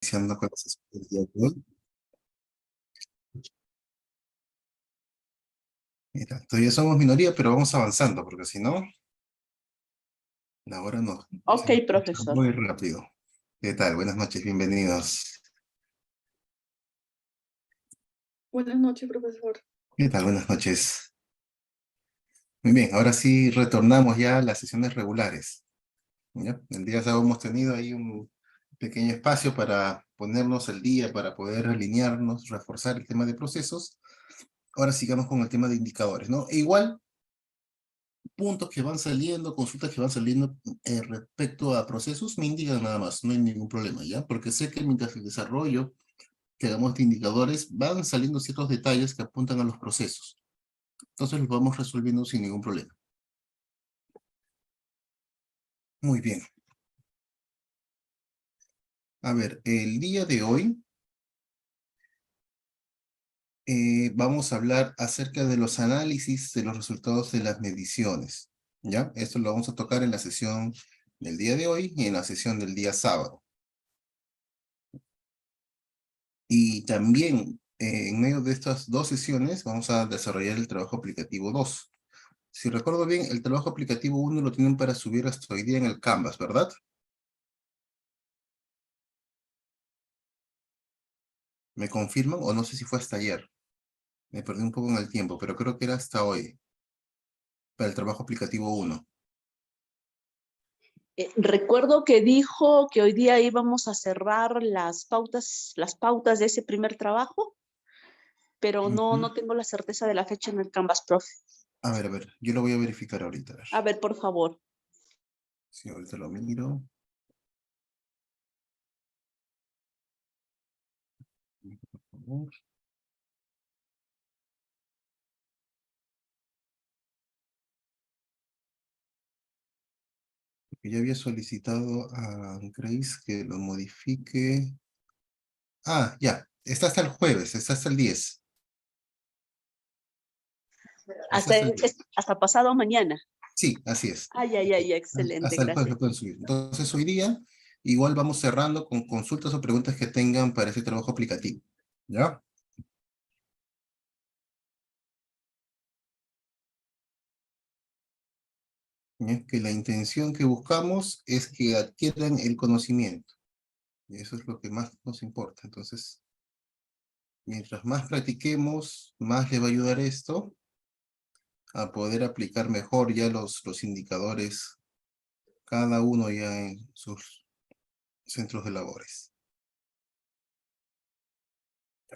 Iniciando con la sesión del día de hoy. Mira, todavía somos minoría, pero vamos avanzando, porque si no, la hora no Ok, se pasa profesor. muy rápido. ¿Qué tal? Buenas noches, bienvenidos. Buenas noches, profesor. ¿Qué tal? Buenas noches. Muy bien, ahora sí retornamos ya a las sesiones regulares. ¿Ya? El día sábado hemos tenido ahí un pequeño espacio para ponernos al día, para poder alinearnos, reforzar el tema de procesos. Ahora sigamos con el tema de indicadores, ¿no? E igual, puntos que van saliendo, consultas que van saliendo respecto a procesos, me indican nada más, no hay ningún problema, ¿ya? Porque sé que mientras el desarrollo que hagamos de indicadores, van saliendo ciertos detalles que apuntan a los procesos. Entonces los vamos resolviendo sin ningún problema. Muy bien. A ver, el día de hoy vamos a hablar acerca de los análisis de los resultados de las mediciones, ¿ya? Esto lo vamos a tocar en la sesión del día de hoy y en la sesión del día sábado. Y también en medio de estas dos sesiones vamos a desarrollar el trabajo aplicativo 2. Si recuerdo bien, el trabajo aplicativo 1 lo tienen para subir hasta hoy día en el Canvas, ¿verdad? ¿Me confirman? O no sé si fue hasta ayer. Me perdí un poco en el tiempo, pero creo que era hasta hoy, para el trabajo aplicativo 1. Recuerdo que dijo que hoy día íbamos a cerrar las pautas de ese primer trabajo, pero no tengo la certeza de la fecha en el Canvas, profe. A ver, yo lo voy a verificar ahorita. A ver. A ver, por favor. Sí, ahorita lo miro. Por favor. Porque ya había solicitado a Grace que lo modifique. Ah, ya. Está hasta el jueves, está hasta el 10. Está hasta el 10. Hasta pasado mañana. Sí, así es. Ay, excelente, Hasta el jueves gracias. lo pueden subir. Entonces hoy día igual vamos cerrando con consultas o preguntas que tengan para ese trabajo aplicativo. ¿Ya? Que la intención que buscamos es que adquieran el conocimiento. Y eso es lo que más nos importa. Entonces, mientras más practiquemos, más les va a ayudar esto a poder aplicar mejor ya los indicadores, cada uno ya en sus centros de labores.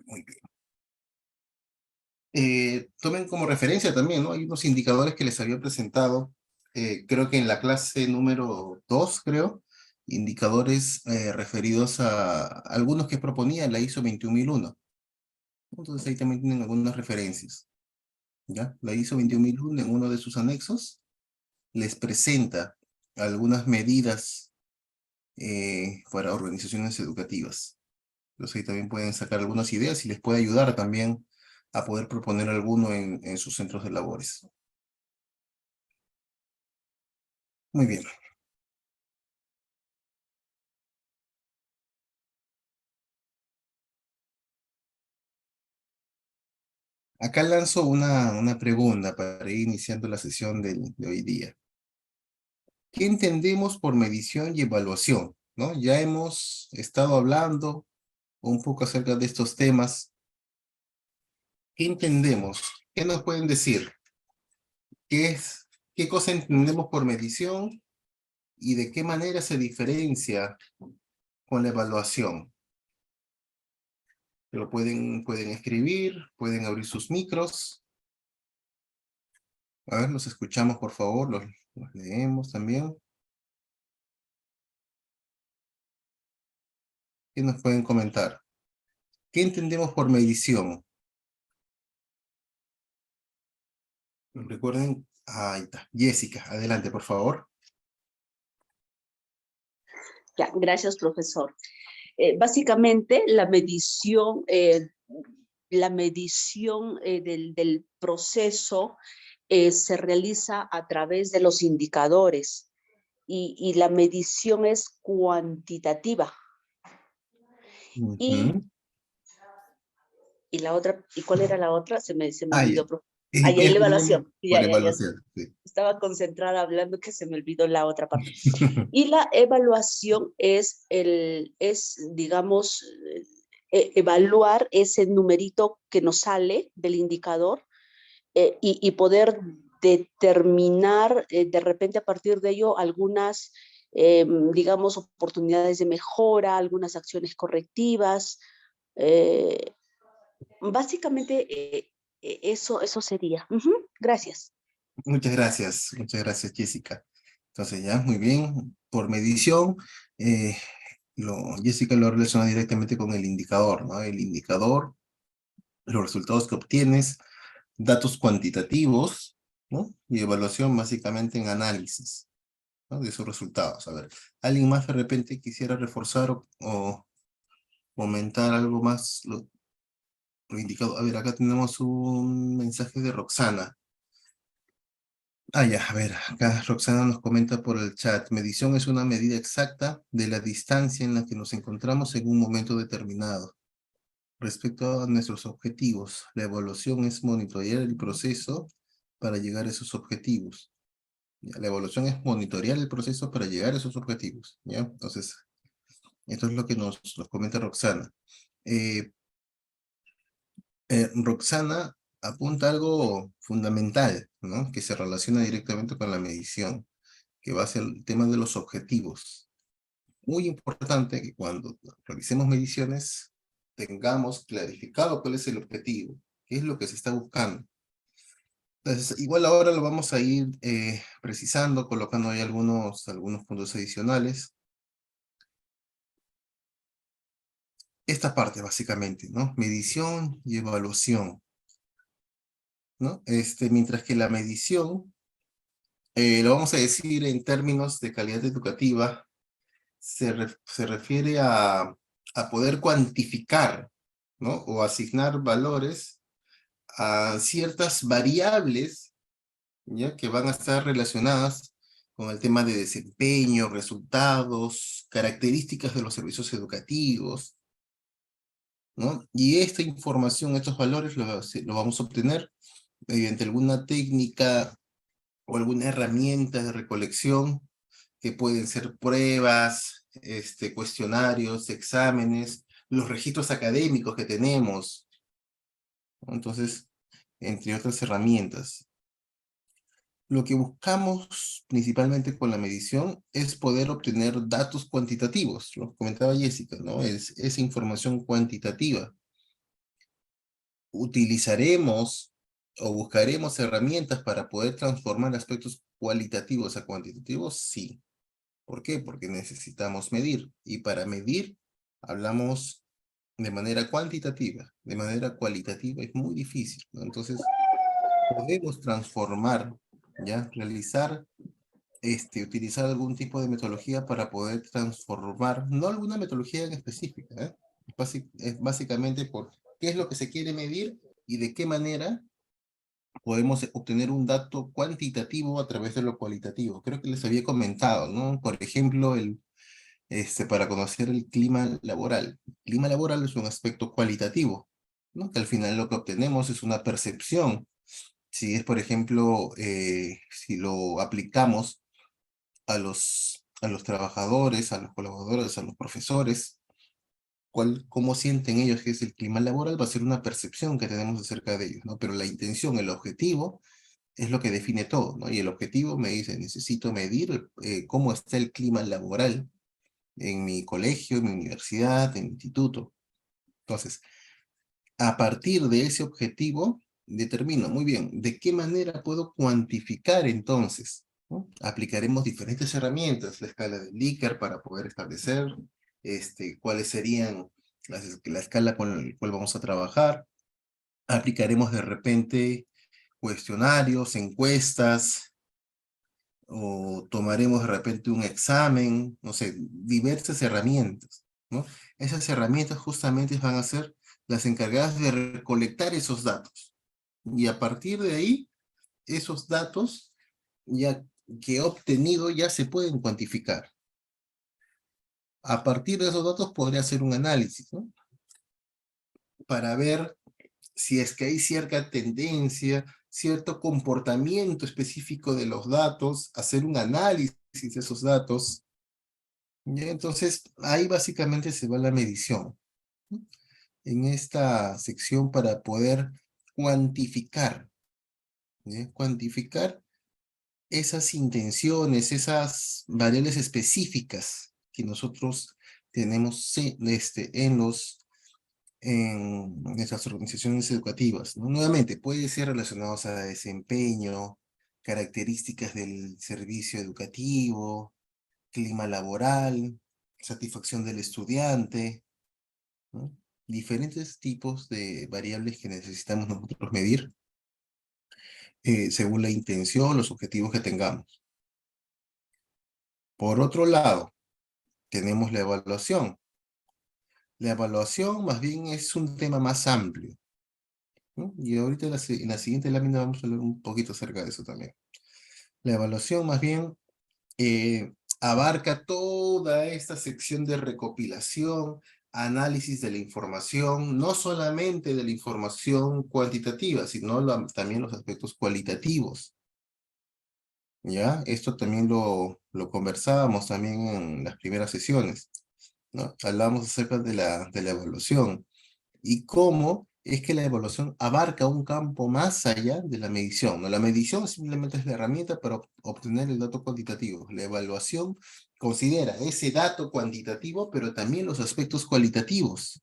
Muy bien. Tomen como referencia también, ¿no? Hay unos indicadores que les había presentado, creo que en la clase número 2, creo, indicadores referidos a algunos que proponía la ISO 21001. Entonces ahí también tienen algunas referencias, ¿ya? La ISO 21001 en uno de sus anexos les presenta algunas medidas para organizaciones educativas. Entonces ahí también pueden sacar algunas ideas y les puede ayudar también a poder proponer alguno en sus centros de labores. Muy bien. Acá lanzo una pregunta para ir iniciando la sesión de hoy día. ¿Qué entendemos por medición y evaluación? ¿No? Ya hemos estado hablando un poco acerca de estos temas. ¿Qué entendemos? ¿Qué nos pueden decir? ¿Qué cosa entendemos por medición y de qué manera se diferencia con la evaluación? Lo pueden escribir, pueden abrir sus micros. A ver, los escuchamos, por favor, los leemos también. ¿Qué nos pueden comentar? ¿Qué entendemos por medición? Recuerden, ahí está. Jessica, adelante, por favor. Ya, gracias, profesor. Básicamente, la medición del proceso se realiza a través de los indicadores y la medición es cuantitativa. Y, y la otra, ¿y cuál era la otra? Se me Ah, ya. olvidó. Ah, ya, y la evaluación. Por Ya. evaluación, sí. Estaba concentrada hablando que se me olvidó la otra parte. Y la evaluación digamos, evaluar ese numerito que nos sale del indicador y poder determinar de repente a partir de ello algunas, digamos, oportunidades de mejora, algunas acciones correctivas. eh, Básicamente eso sería. Gracias. Muchas gracias, Jessica. Entonces ya, muy bien, por medición, eh, Jessica lo relaciona directamente con el indicador, ¿no? El indicador, los resultados que obtienes, datos cuantitativos, ¿no? Y evaluación básicamente en análisis, ¿no? De esos resultados. A ver, ¿alguien más de repente quisiera reforzar o comentar algo más? Lo indicado. A ver, acá tenemos un mensaje de Roxana. Ah, ya, a ver, acá Roxana nos comenta por el chat. Medición es una medida exacta de la distancia en la que nos encontramos en un momento determinado. Respecto a nuestros objetivos, la evaluación es monitorear el proceso para llegar a esos objetivos. Ya, la evaluación es monitorear el proceso para llegar a esos objetivos. ¿Ya? Entonces, esto es lo que nos comenta Roxana. Eh, Roxana apunta algo fundamental, ¿no? Que se relaciona directamente con la medición, que va a ser el tema de los objetivos. Muy importante que cuando realicemos mediciones tengamos clarificado cuál es el objetivo, qué es lo que se está buscando. Entonces, igual ahora lo vamos a ir precisando, colocando ahí algunos puntos adicionales. Esta parte básicamente, ¿no? Medición y evaluación, ¿no? Mientras que la medición, lo vamos a decir en términos de calidad educativa, se refiere a poder cuantificar, ¿no? O asignar valores a ciertas variables, ¿ya? Que van a estar relacionadas con el tema de desempeño, resultados, características de los servicios educativos, ¿no? Y esta información, estos valores, lo vamos a obtener mediante alguna técnica o alguna herramienta de recolección que pueden ser pruebas, cuestionarios, exámenes, los registros académicos que tenemos, ¿no? Entonces, entre otras herramientas. Lo que buscamos principalmente con la medición es poder obtener datos cuantitativos, lo comentaba Jessica, ¿no? Es esa información cuantitativa. Utilizaremos o buscaremos herramientas para poder transformar aspectos cualitativos a cuantitativos, sí. ¿Por qué? Porque necesitamos medir. Y para medir, hablamos de manera cuantitativa. De manera cualitativa es muy difícil, ¿no? Entonces, podemos transformar, ¿ya? Realizar, utilizar algún tipo de metodología para poder transformar, no alguna metodología en específica, ¿eh? Es básicamente por qué es lo que se quiere medir y de qué manera podemos obtener un dato cuantitativo a través de lo cualitativo. Creo que les había comentado, ¿no? Por ejemplo, para conocer el clima laboral. El clima laboral es un aspecto cualitativo, ¿no? Que al final lo que obtenemos es una percepción. Si es, por ejemplo, si lo aplicamos a los trabajadores, a los colaboradores, a los profesores, cómo sienten ellos que es el clima laboral, va a ser una percepción que tenemos acerca de ellos, ¿no? Pero la intención, el objetivo, es lo que define todo, ¿no? Y el objetivo me dice, necesito medir cómo está el clima laboral en mi colegio, en mi universidad, en mi instituto. Entonces, a partir de ese objetivo, determino, muy bien, ¿de qué manera puedo cuantificar entonces? ¿No? Aplicaremos diferentes herramientas, la escala de Likert para poder establecer cuáles serían la escala con la cual vamos a trabajar. Aplicaremos de repente cuestionarios, encuestas, o tomaremos de repente un examen, no sé, diversas herramientas, ¿no? Esas herramientas justamente van a ser las encargadas de recolectar esos datos. Y a partir de ahí, esos datos ya que he obtenido ya se pueden cuantificar. A partir de esos datos podría hacer un análisis, ¿no? Para ver si es que hay cierta tendencia, cierto comportamiento específico de los datos, hacer un análisis de esos datos. ¿Ya? Entonces, ahí básicamente se va la medición, ¿no? En esta sección para poder cuantificar, ¿ya? Cuantificar esas intenciones, esas variables específicas que nosotros tenemos en nuestras organizaciones educativas, ¿no? Nuevamente, puede ser relacionados a desempeño, características del servicio educativo, clima laboral, satisfacción del estudiante, ¿no? Diferentes tipos de variables que necesitamos nosotros medir según la intención, los objetivos que tengamos. Por otro lado, tenemos la evaluación. La evaluación más bien es un tema más amplio, ¿no? Y ahorita en la siguiente lámina vamos a hablar un poquito acerca de eso también. La evaluación más bien abarca toda esta sección de recopilación, análisis de la información, no solamente de la información cuantitativa, sino también los aspectos cualitativos. ¿Ya? Esto también lo conversábamos también en las primeras sesiones, ¿no? Hablamos acerca de la evaluación y cómo es que la evaluación abarca un campo más allá de la medición, ¿no? La medición simplemente es la herramienta para obtener el dato cuantitativo. La evaluación considera ese dato cuantitativo, pero también los aspectos cualitativos.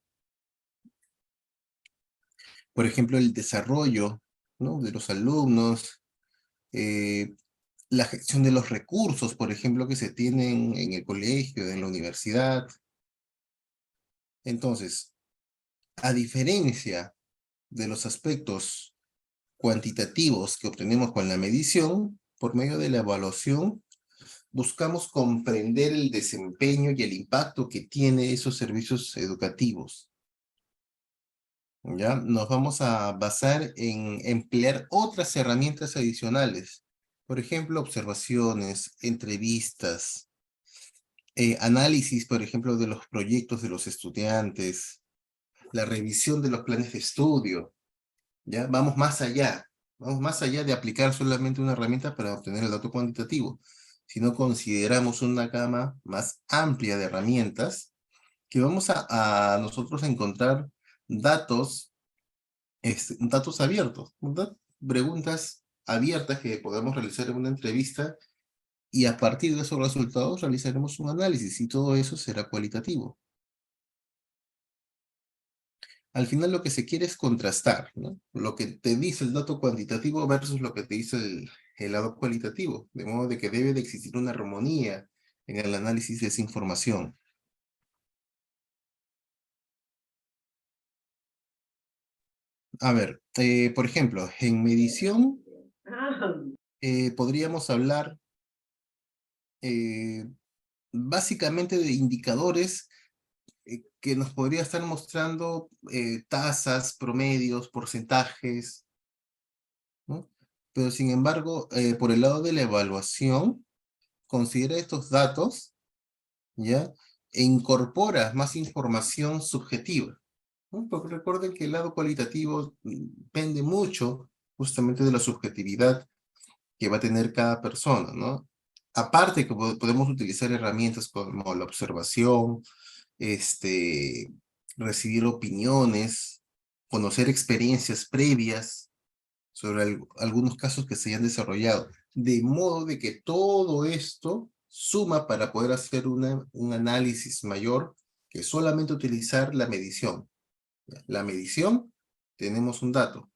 Por ejemplo, el desarrollo, ¿no? De los alumnos, eh, la gestión de los recursos, por ejemplo, que se tienen en el colegio, en la universidad. Entonces, a diferencia de los aspectos cuantitativos que obtenemos con la medición, por medio de la evaluación, buscamos comprender el desempeño y el impacto que tiene esos servicios educativos. ¿Ya? Nos vamos a basar en emplear otras herramientas adicionales. Por ejemplo, observaciones, entrevistas, análisis, por ejemplo, de los proyectos de los estudiantes, la revisión de los planes de estudio. ¿Ya? Vamos más allá de aplicar solamente una herramienta para obtener el dato cuantitativo, sino consideramos una gama más amplia de herramientas que vamos a nosotros encontrar datos, datos abiertos, ¿verdad? Preguntas abiertas que podemos realizar en una entrevista y a partir de esos resultados realizaremos un análisis y todo eso será cualitativo. Al final lo que se quiere es contrastar, ¿no? Lo que te dice el dato cuantitativo versus lo que te dice el lado cualitativo, de modo de que debe de existir una armonía en el análisis de esa información. A ver, por ejemplo, en medición podríamos hablar eh, básicamente de indicadores que nos podría estar mostrando tasas, promedios, porcentajes, ¿no? Pero sin embargo, por el lado de la evaluación, considera estos datos, ¿ya? E incorpora más información subjetiva, ¿no? Porque recuerden que el lado cualitativo depende mucho justamente de la subjetividad que va a tener cada persona, ¿no? Aparte que podemos utilizar herramientas como la observación, este, recibir opiniones, conocer experiencias previas sobre algunos casos que se hayan desarrollado, de modo de que todo esto suma para poder hacer un análisis mayor que solamente utilizar la medición. La medición, tenemos un dato,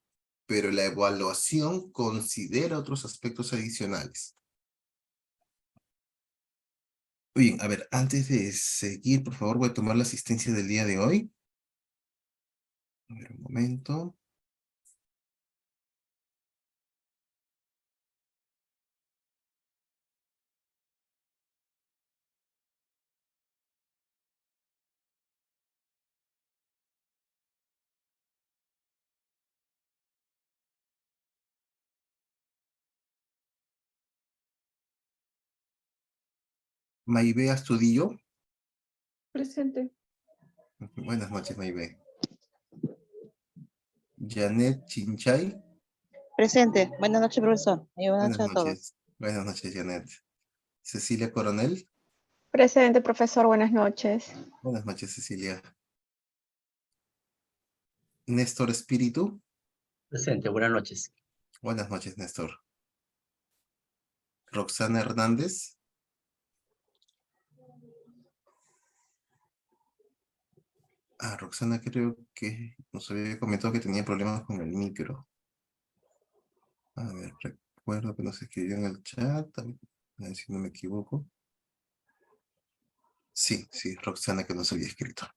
pero la evaluación considera otros aspectos adicionales. Bien, a ver, antes de seguir, por favor, voy a tomar la asistencia del día de hoy. A ver, un momento. Maibea Astudillo. Presente. Buenas noches, Maybe. Janet Chinchay. Presente. Buenas noches, profesor. Y buenas Buenas noches a todos. noches. Buenas noches, Janet. Cecilia Coronel. Presente, profesor. Buenas noches. Buenas noches, Cecilia. Néstor Espíritu. Presente, buenas noches. Buenas noches, Néstor. Roxana Hernández. Roxana creo que nos había comentado que tenía problemas con el micro. A ver, recuerdo que nos escribió en el chat, a ver si no me equivoco. Sí, Roxana que nos había escrito.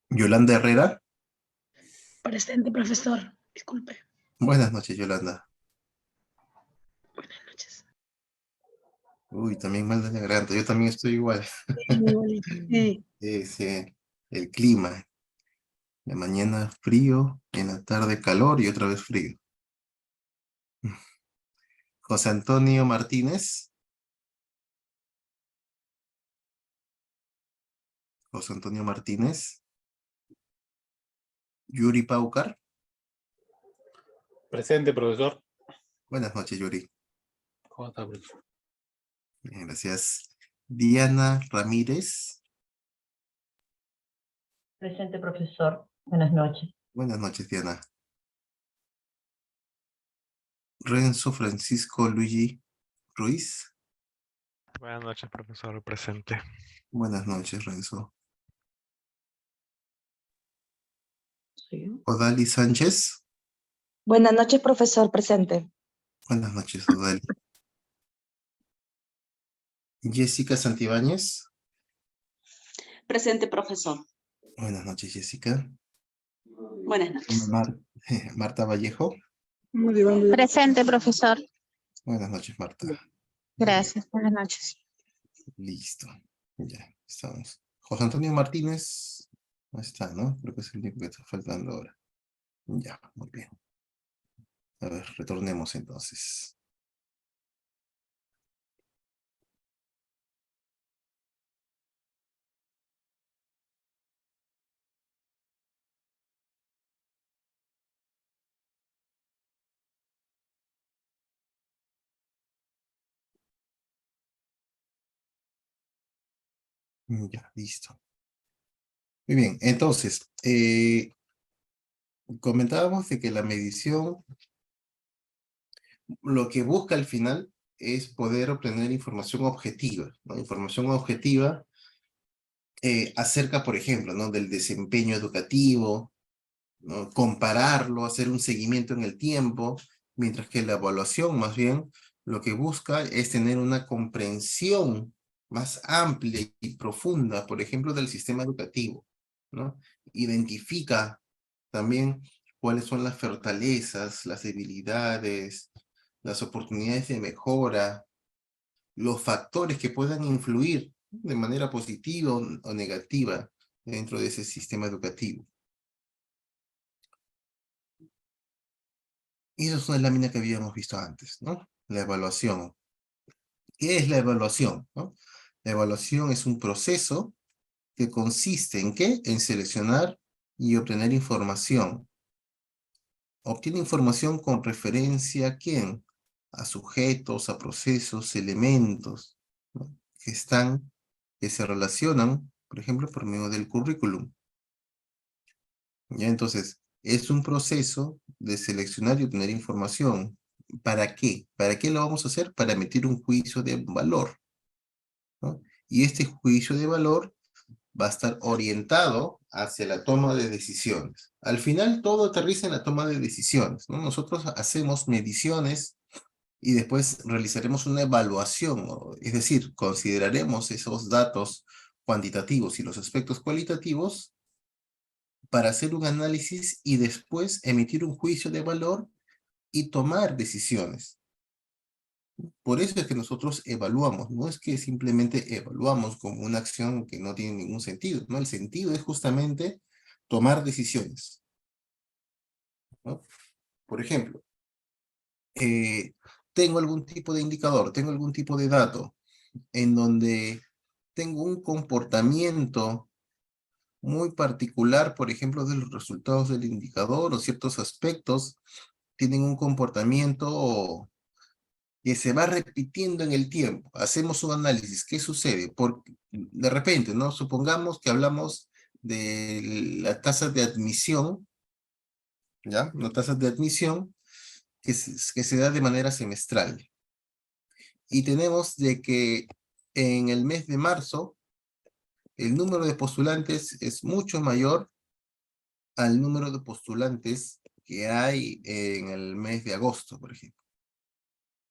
Yolanda Herrera. Presente, profesor. Disculpe. Buenas noches, Yolanda. Buenas noches. Uy, también mal de la garganta. Yo también estoy igual. Sí. Sí, el clima. De mañana frío, en la tarde calor y otra vez frío. José Antonio Martínez. José Antonio Martínez. Yuri Paucar. Presente, profesor. Buenas noches, Yuri. ¿Cómo está, profesor? Bien, gracias. Diana Ramírez. Presente, profesor. Buenas noches. Buenas noches, Diana. Renzo Francisco Luigi Ruiz. Buenas noches, profesor. Presente. Buenas noches, Renzo. Sí. Odali Sánchez. Buenas noches, profesor. Presente. Buenas noches, Odali. Jessica Santibáñez. Presente, profesor. Buenas noches, Jessica. Buenas noches. Marta Vallejo. Presente, profesor. Buenas noches, Marta. Gracias. Buenas noches. Listo. Ya, estamos. José Antonio Martínez. No está, ¿no? Creo que es el único que está faltando ahora. Ya, muy bien. A ver, retornemos entonces. Ya, listo. Muy bien, entonces, comentábamos de que la medición, lo que busca al final es poder obtener información objetiva, ¿no? Información objetiva acerca, por ejemplo, ¿no? Del desempeño educativo, ¿no? Compararlo, hacer un seguimiento en el tiempo, mientras que la evaluación, más bien, lo que busca es tener una comprensión más amplia y profunda, por ejemplo, del sistema educativo, ¿no? Identifica también cuáles son las fortalezas, las debilidades, las oportunidades de mejora, los factores que puedan influir de manera positiva o negativa dentro de ese sistema educativo. Y esa es una lámina que habíamos visto antes, ¿no? La evaluación. ¿Qué es la evaluación, no? La evaluación es un proceso que consiste ¿en qué? En seleccionar y obtener información. Obtiene información con referencia ¿a quién? A sujetos, a procesos, elementos, ¿no? que se relacionan, por ejemplo, por medio del currículum. ¿Ya? Entonces, es un proceso de seleccionar y obtener información. ¿Para qué? ¿Para qué lo vamos a hacer? Para emitir un juicio de valor, ¿no? Y este juicio de valor va a estar orientado hacia la toma de decisiones. Al final, todo aterriza en la toma de decisiones, ¿no? Nosotros hacemos mediciones y después realizaremos una evaluación, ¿no? Es decir, consideraremos esos datos cuantitativos y los aspectos cualitativos para hacer un análisis y después emitir un juicio de valor y tomar decisiones. Por eso es que nosotros evaluamos, no es que simplemente evaluamos como una acción que no tiene ningún sentido, ¿no? El sentido es justamente tomar decisiones, ¿no? Por ejemplo, tengo algún tipo de indicador, tengo algún tipo de dato, en donde tengo un comportamiento muy particular, por ejemplo, de los resultados del indicador, o ciertos aspectos tienen un comportamiento que se va repitiendo en el tiempo. Hacemos un análisis. ¿Qué sucede? Porque de repente, ¿no? Supongamos que hablamos de la tasa de admisión, ¿ya? Una tasa de admisión que se da de manera semestral. Y tenemos de que en el mes de marzo, el número de postulantes es mucho mayor al número de postulantes que hay en el mes de agosto, por ejemplo,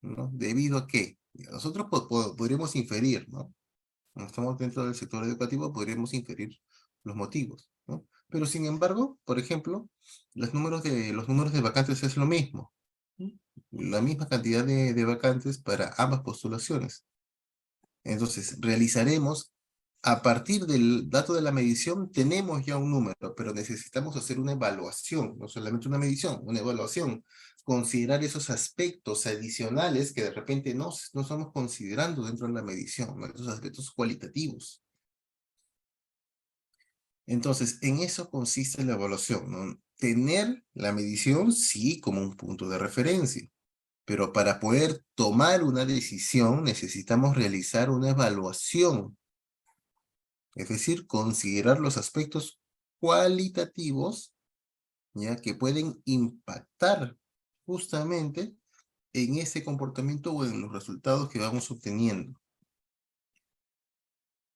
¿no? ¿Debido a qué? Nosotros podríamos inferir, ¿no? Como estamos dentro del sector educativo, podríamos inferir los motivos, ¿no? Pero sin embargo, por ejemplo, los números de vacantes es lo mismo, ¿no? La misma cantidad de vacantes para ambas postulaciones. Entonces, realizaremos, a partir del dato de la medición, tenemos ya un número, pero necesitamos hacer una evaluación, no solamente una medición, una evaluación. Considerar esos aspectos adicionales que de repente no estamos considerando dentro de la medición, ¿no? Esos aspectos cualitativos. Entonces, en eso consiste la evaluación, ¿no? Tener la medición, sí, como un punto de referencia. Pero para poder tomar una decisión necesitamos realizar una evaluación, es decir, considerar los aspectos cualitativos, ya que pueden impactar justamente en ese comportamiento o en los resultados que vamos obteniendo.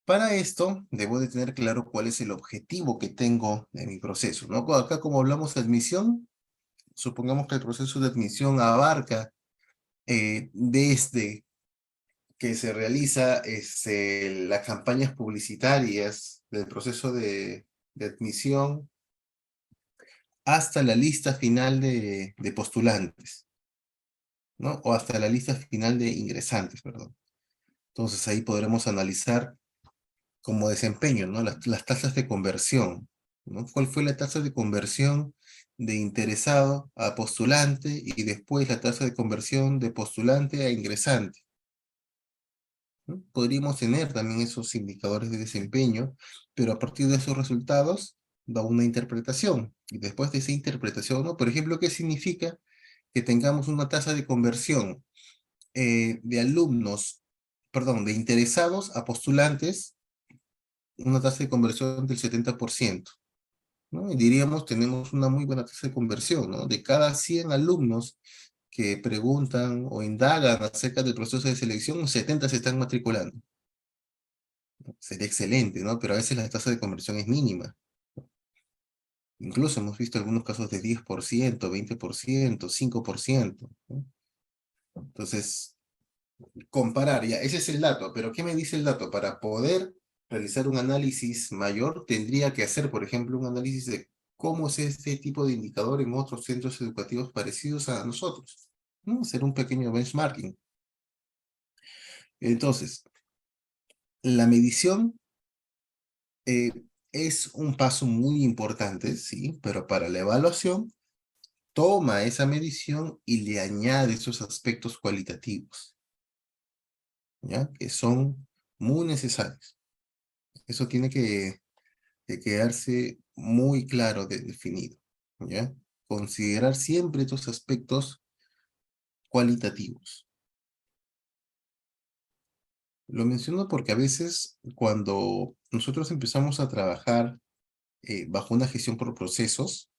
Para esto, debo de tener claro cuál es el objetivo que tengo en mi proceso, ¿no? Acá, como hablamos de admisión, supongamos que el proceso de admisión abarca desde que se realiza las campañas publicitarias del proceso de admisión hasta la lista final de postulantes, ¿no? O hasta la lista final de ingresantes, perdón. Entonces ahí podremos analizar como desempeño, ¿no? Las tasas de conversión, ¿no? ¿Cuál fue la tasa de conversión de interesado a postulante y después la tasa de conversión de postulante a ingresante? ¿No? Podríamos tener también esos indicadores de desempeño, pero a partir de esos resultados da una interpretación. Y después de esa interpretación, ¿no? Por ejemplo, ¿qué significa que tengamos una tasa de conversión de alumnos, perdón, de interesados a postulantes, una tasa de conversión del 70%? ¿No? Y diríamos, tenemos una muy buena tasa de conversión, ¿no? De cada 100 alumnos que preguntan o indagan acerca del proceso de selección, 70 se están matriculando. Sería excelente, ¿no? Pero a veces la tasa de conversión es mínima. Incluso hemos visto algunos casos de 10%, 20%, 5%, ¿no? Entonces, comparar, ya, ese es el dato, pero ¿qué me dice el dato? Para poder realizar un análisis mayor, tendría que hacer, por ejemplo, un análisis de cómo es este tipo de indicador en otros centros educativos parecidos a nosotros, ¿no? Hacer un pequeño benchmarking. Entonces, la medición es un paso muy importante, sí, pero para la evaluación, toma esa medición y le añade esos aspectos cualitativos, ¿ya? Que son muy necesarios. Eso tiene que quedarse muy claro, definido, ¿ya? Considerar siempre estos aspectos cualitativos. Lo menciono porque a veces cuando nosotros empezamos a trabajar bajo una gestión por procesos,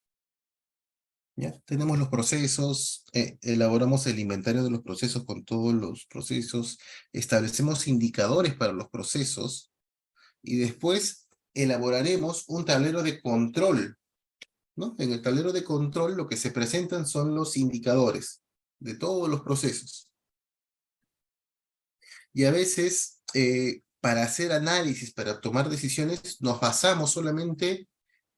¿ya? Tenemos los procesos, elaboramos el inventario de los procesos con todos los procesos, establecemos indicadores para los procesos y después elaboraremos un tablero de control, ¿no? En el tablero de control lo que se presentan son los indicadores de todos los procesos. Y a veces, para hacer análisis, para tomar decisiones, nos basamos solamente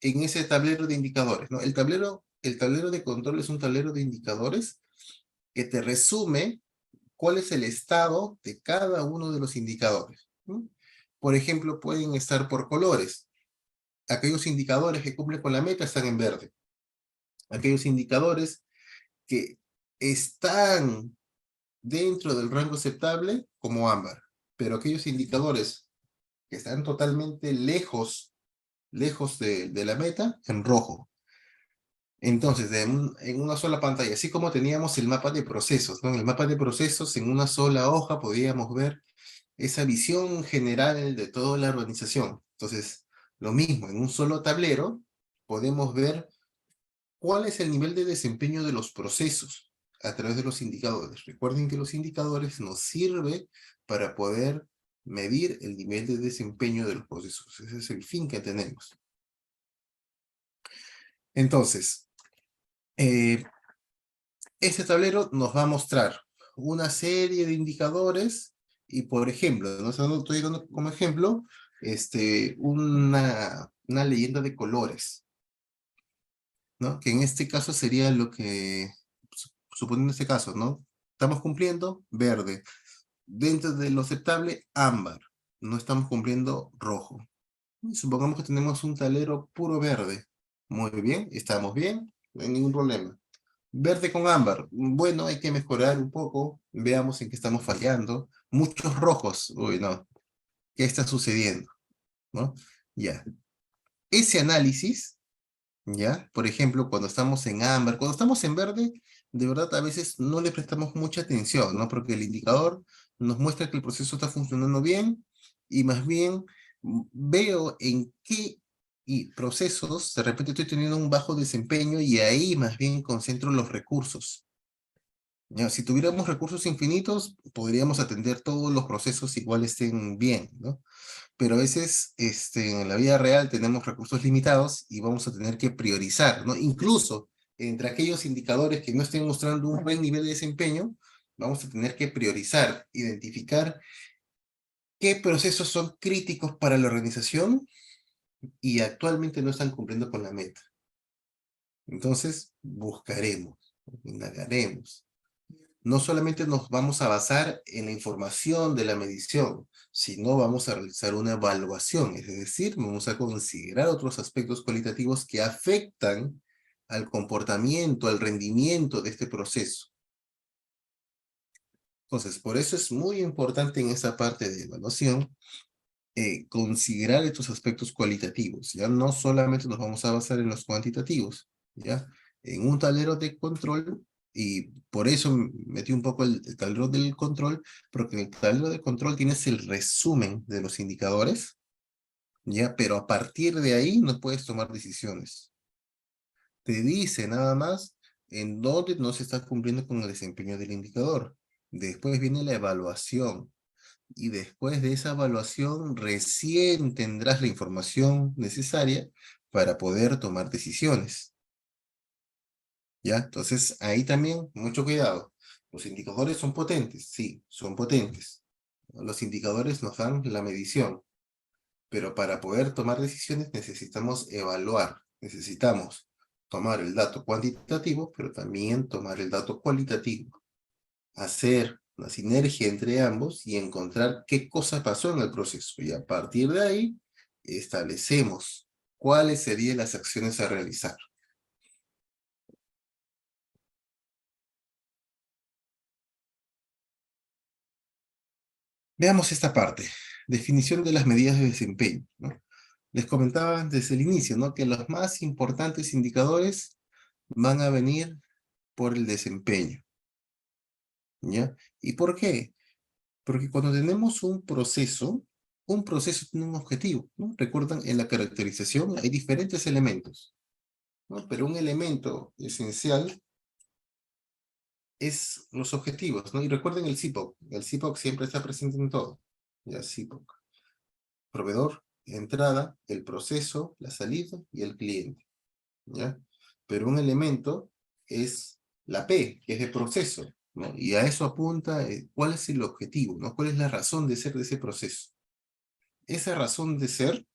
en ese tablero de indicadores, ¿no? El tablero de control es un tablero de indicadores que te resume cuál es el estado de cada uno de los indicadores, ¿no? Por ejemplo, pueden estar por colores. Aquellos indicadores que cumplen con la meta están en verde. Aquellos indicadores que están dentro del rango aceptable como ámbar, pero aquellos indicadores que están totalmente lejos de la meta, en rojo. Entonces, en una sola pantalla, así como teníamos el mapa de procesos, ¿no? En el mapa de procesos, en una sola hoja podíamos ver esa visión general de toda la organización. Entonces, lo mismo, en un solo tablero podemos ver cuál es el nivel de desempeño de los procesos a través de los indicadores. Recuerden que los indicadores nos sirven para poder medir el nivel de desempeño de los procesos. Ese es el fin que tenemos. Entonces, este tablero nos va a mostrar una serie de indicadores y, por ejemplo, ¿no? Estoy dando como ejemplo una leyenda de colores, ¿no? Que en este caso sería lo que, suponiendo este caso, ¿no? Estamos cumpliendo verde. Dentro de lo aceptable, ámbar. No estamos cumpliendo rojo. Y supongamos que tenemos un tablero puro verde. Muy bien, estamos bien, no hay ningún problema. Verde con ámbar, bueno, hay que mejorar un poco, veamos en qué estamos fallando. Muchos rojos, uy, no, ¿qué está sucediendo? ¿No? Ya. Ese análisis, ya, por ejemplo, cuando estamos en ámbar, cuando estamos en verde, de verdad a veces no le prestamos mucha atención, ¿no? Porque el indicador nos muestra que el proceso está funcionando bien y más bien veo en qué procesos de repente estoy teniendo un bajo desempeño y ahí más bien concentro los recursos. ¿Ya? Si tuviéramos recursos infinitos, podríamos atender todos los procesos igual estén bien, ¿no? Pero a veces en la vida real tenemos recursos limitados y vamos a tener que priorizar, ¿no? Incluso entre aquellos indicadores que no estén mostrando un buen nivel de desempeño, vamos a tener que priorizar, identificar qué procesos son críticos para la organización y actualmente no están cumpliendo con la meta. Entonces, buscaremos, indagaremos. No solamente nos vamos a basar en la información de la medición, sino vamos a realizar una evaluación, es decir, vamos a considerar otros aspectos cualitativos que afectan al comportamiento, al rendimiento de este proceso. Entonces, por eso es muy importante en esa parte de evaluación considerar estos aspectos cualitativos, ¿ya? No solamente nos vamos a basar en los cuantitativos, ¿ya? En un tablero de control, y por eso metí un poco el tablero del control, porque en el tablero de control tienes el resumen de los indicadores, ¿ya? Pero a partir de ahí no puedes tomar decisiones. Te dice nada más en dónde no se está cumpliendo con el desempeño del indicador. Después viene la evaluación. Y después de esa evaluación recién tendrás la información necesaria para poder tomar decisiones. ¿Ya? Entonces ahí también mucho cuidado. Los indicadores son potentes, sí, son potentes. Los indicadores nos dan la medición, pero para poder tomar decisiones necesitamos evaluar, necesitamos tomar el dato cuantitativo, pero también tomar el dato cualitativo. Hacer una sinergia entre ambos y encontrar qué cosa pasó en el proceso. Y a partir de ahí, establecemos cuáles serían las acciones a realizar. Veamos esta parte. Definición de las medidas de desempeño, ¿no? Les comentaba desde el inicio, ¿no? Que los más importantes indicadores van a venir por el desempeño. ¿Ya? ¿Y por qué? Porque cuando tenemos un proceso tiene un objetivo, ¿no? Recuerdan, en la caracterización hay diferentes elementos, ¿no? Pero un elemento esencial es los objetivos, ¿no? Y recuerden el CIPOC. El CIPOC siempre está presente en todo. Ya, CIPOC. Proveedor, entrada, el proceso, la salida y el cliente. ¿Ya? Pero un elemento es la P, que es el proceso, ¿no? Y a eso apunta cuál es el objetivo, ¿no? ¿Cuál es la razón de ser de ese proceso? Esa razón de ser,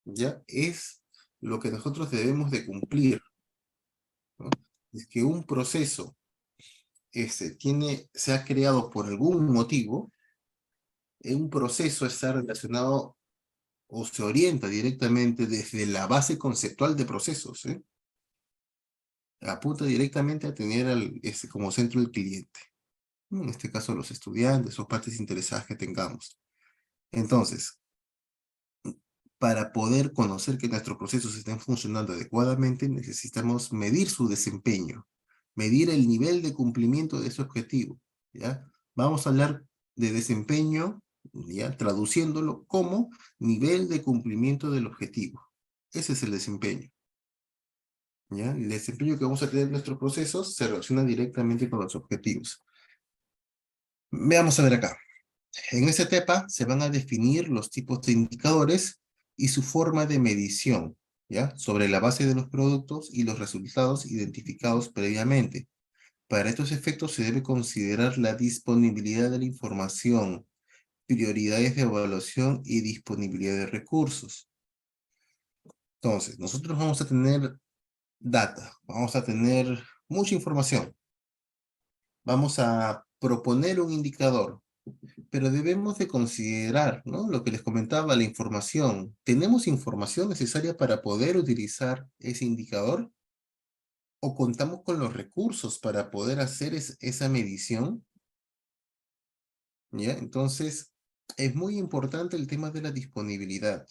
¿ya? Es lo que nosotros debemos de cumplir, ¿no? Es que un proceso se ha creado por algún motivo, un proceso está relacionado o se orienta directamente desde la base conceptual de procesos, apunta directamente a tener como centro el cliente, En este caso los estudiantes o partes interesadas que tengamos. Entonces, para poder conocer que nuestros procesos estén funcionando adecuadamente, necesitamos medir su desempeño, medir el nivel de cumplimiento de ese objetivo, ¿ya? Vamos a hablar de desempeño, ¿ya? Traduciéndolo como nivel de cumplimiento del objetivo. Ese es el desempeño, ¿ya? El desempeño que vamos a tener en nuestros procesos se relaciona directamente con los objetivos. Veamos a ver acá. En esta etapa se van a definir los tipos de indicadores y su forma de medición, ¿ya? Sobre la base de los productos y los resultados identificados previamente. Para estos efectos se debe considerar la disponibilidad de la información, prioridades de evaluación y disponibilidad de recursos. Entonces, nosotros vamos a tener data, vamos a tener mucha información. Vamos a proponer un indicador, pero debemos de considerar, ¿no? Lo que les comentaba, la información. ¿Tenemos información necesaria para poder utilizar ese indicador? ¿O contamos con los recursos para poder hacer esa medición? ¿Ya? Entonces, es muy importante el tema de la disponibilidad,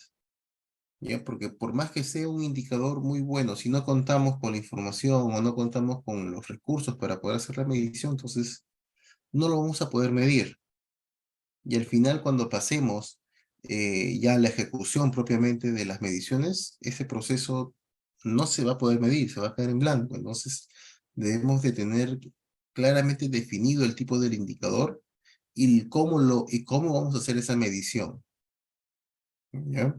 ¿ya? Porque por más que sea un indicador muy bueno, si no contamos con la información o no contamos con los recursos para poder hacer la medición, entonces no lo vamos a poder medir. Y al final, cuando pasemos ya a la ejecución propiamente de las mediciones, ese proceso no se va a poder medir, se va a quedar en blanco. Entonces, debemos de tener claramente definido el tipo del indicador y cómo vamos a hacer esa medición, ¿ya?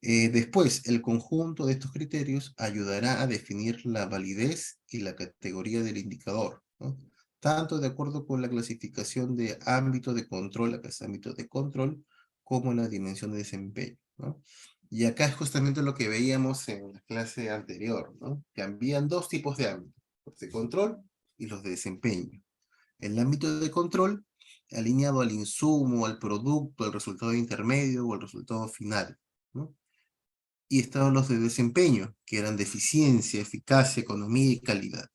Después, el conjunto de estos criterios ayudará a definir la validez y la categoría del indicador, ¿no? Tanto de acuerdo con la clasificación de ámbito de control, acá es ámbito de control, como en la dimensión de desempeño, ¿no? Y acá es justamente lo que veíamos en la clase anterior, ¿no? Que habían dos tipos de ámbitos, los de control y los de desempeño. El ámbito de control, alineado al insumo, al producto, al resultado intermedio o al resultado final, ¿no? Y estaban los de desempeño, que eran de eficiencia, eficacia, economía y calidad.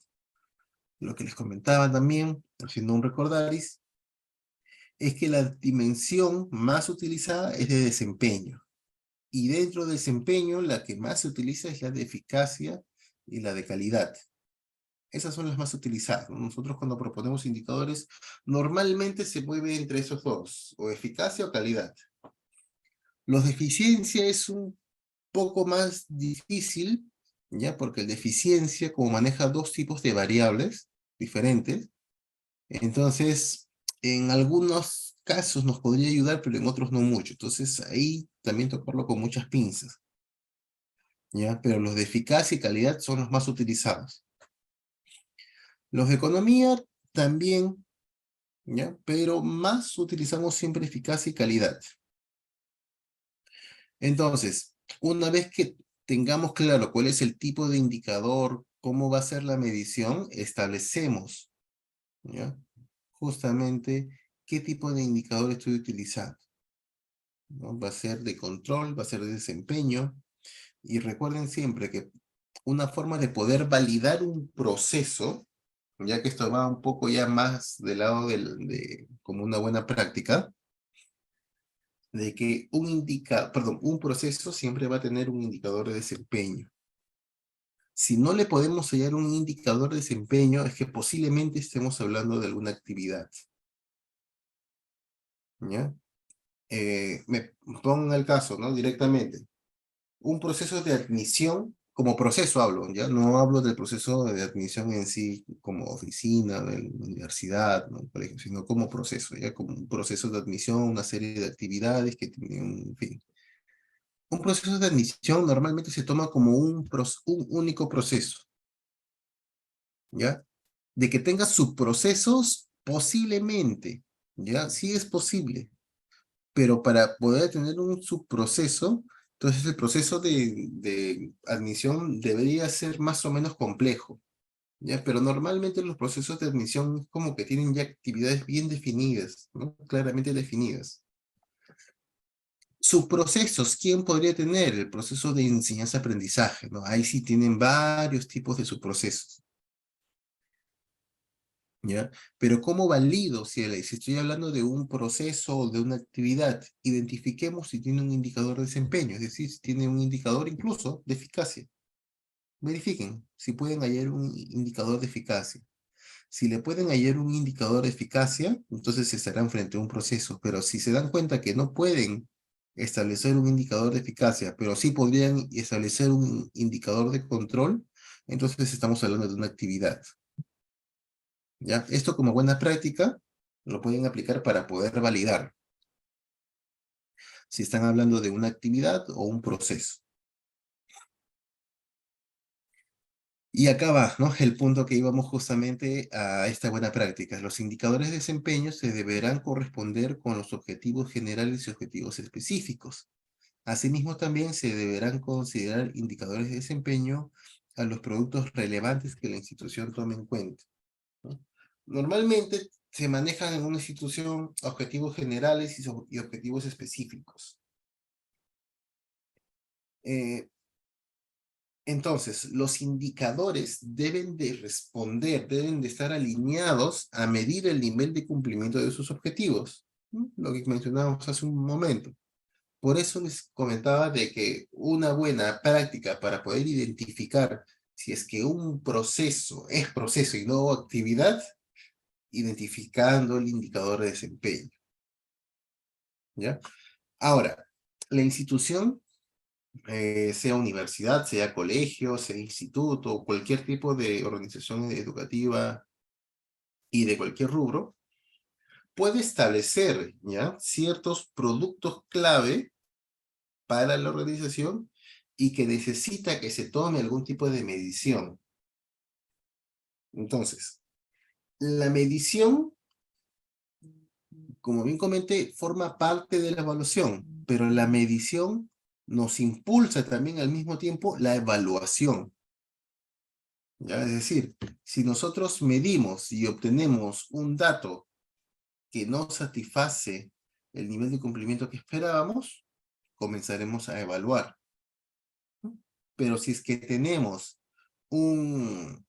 Lo que les comentaba también, haciendo un recordaris, es que la dimensión más utilizada es de desempeño. Y dentro del desempeño, la que más se utiliza es la de eficacia y la de calidad. Esas son las más utilizadas, ¿no? Nosotros cuando proponemos indicadores, normalmente se mueve entre esos dos, o eficacia o calidad. Los de eficiencia es un poco más difícil, ¿ya? Porque el de eficiencia, como maneja dos tipos de variables diferentes, entonces, en algunos casos nos podría ayudar, pero en otros no mucho. Entonces, ahí también tocarlo con muchas pinzas, ¿ya? Pero los de eficacia y calidad son los más utilizados. Los de economía también, ¿ya? Pero más utilizamos siempre eficacia y calidad. Entonces, una vez que tengamos claro cuál es el tipo de indicador, cómo va a ser la medición, establecemos, ¿ya? Justamente qué tipo de indicador estoy utilizando, ¿no? Va a ser de control, va a ser de desempeño, y recuerden siempre que una forma de poder validar un proceso, ya que esto va un poco ya más del lado de como una buena práctica, de que un proceso siempre va a tener un indicador de desempeño. Si no le podemos hallar un indicador de desempeño, es que posiblemente estemos hablando de alguna actividad, ¿ya? Me pongo el caso, ¿no? Directamente. Un proceso de admisión, como proceso hablo, ¿ya? No hablo del proceso de admisión en sí, como oficina, de la universidad, ¿no? Colegio, sino como proceso, ¿ya? Como un proceso de admisión, una serie de actividades que tienen, en fin. Un proceso de admisión normalmente se toma como un único proceso, ¿ya? De que tenga subprocesos, posiblemente, ¿ya? Sí es posible, pero para poder tener un subproceso, entonces el proceso de admisión debería ser más o menos complejo, ¿ya? Pero normalmente los procesos de admisión como que tienen ya actividades bien definidas, ¿no? Claramente definidas. Subprocesos, ¿quién podría tener? El proceso de enseñanza-aprendizaje, ¿no? Ahí sí tienen varios tipos de subprocesos. ¿Ya? Pero ¿cómo valido si estoy hablando de un proceso o de una actividad? Identifiquemos si tiene un indicador de desempeño, es decir, si tiene un indicador incluso de eficacia. Verifiquen si pueden hallar un indicador de eficacia. Si le pueden hallar un indicador de eficacia, entonces estarán frente a un proceso. Pero si se dan cuenta que no pueden establecer un indicador de eficacia, pero sí podrían establecer un indicador de control, entonces estamos hablando de una actividad. ¿Ya? Esto como buena práctica lo pueden aplicar para poder validar si están hablando de una actividad o un proceso. Y acá va, ¿no? El punto que íbamos justamente a esta buena práctica. Los indicadores de desempeño se deberán corresponder con los objetivos generales y objetivos específicos. Asimismo, también se deberán considerar indicadores de desempeño a los productos relevantes que la institución tome en cuenta, ¿no? Normalmente se manejan en una institución objetivos generales y objetivos específicos. Entonces, los indicadores deben de responder, deben de estar alineados a medir el nivel de cumplimiento de sus objetivos, ¿no? Lo que mencionábamos hace un momento. Por eso les comentaba de que una buena práctica para poder identificar si es que un proceso es proceso y no actividad, identificando el indicador de desempeño. ¿Ya? Ahora, la institución, sea universidad, sea colegio, sea instituto, cualquier tipo de organización educativa y de cualquier rubro, puede establecer, ¿ya?, ciertos productos clave para la organización y que necesita que se tome algún tipo de medición. Entonces, la medición, como bien comenté, forma parte de la evaluación, pero la medición nos impulsa también al mismo tiempo la evaluación. ¿Ya? Es decir, si nosotros medimos y obtenemos un dato que no satisface el nivel de cumplimiento que esperábamos, comenzaremos a evaluar. Pero si es que tenemos una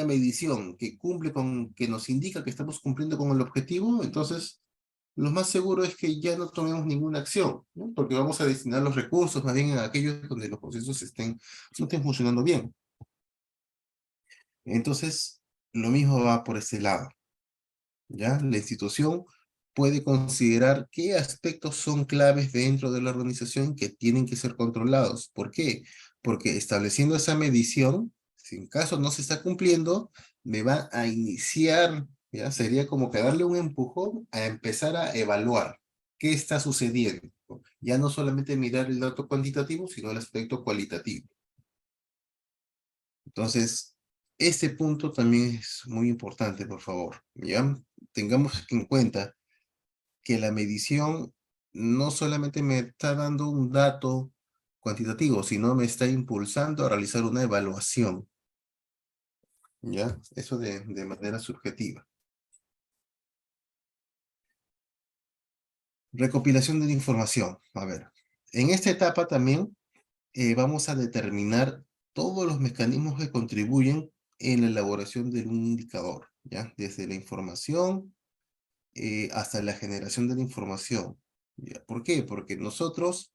medición que cumple que nos indica que estamos cumpliendo con el objetivo, entonces lo más seguro es que ya no tomemos ninguna acción, ¿no? Porque vamos a destinar los recursos más bien a aquellos donde los procesos no estén funcionando bien. Entonces, lo mismo va por ese lado, ¿ya? La institución puede considerar qué aspectos son claves dentro de la organización que tienen que ser controlados. ¿Por qué? Porque estableciendo esa medición, si en caso no se está cumpliendo, me va a iniciar, ¿ya? Sería como que darle un empujón a empezar a evaluar qué está sucediendo. Ya no solamente mirar el dato cuantitativo, sino el aspecto cualitativo. Entonces, este punto también es muy importante, por favor. ¿Ya? Tengamos en cuenta que la medición no solamente me está dando un dato cuantitativo, sino me está impulsando a realizar una evaluación. ¿Ya? Eso de manera subjetiva. Recopilación de la información. A ver, en esta etapa también vamos a determinar todos los mecanismos que contribuyen en la elaboración de un indicador, ¿ya? Desde la información hasta la generación de la información. ¿Ya? ¿Por qué? Porque nosotros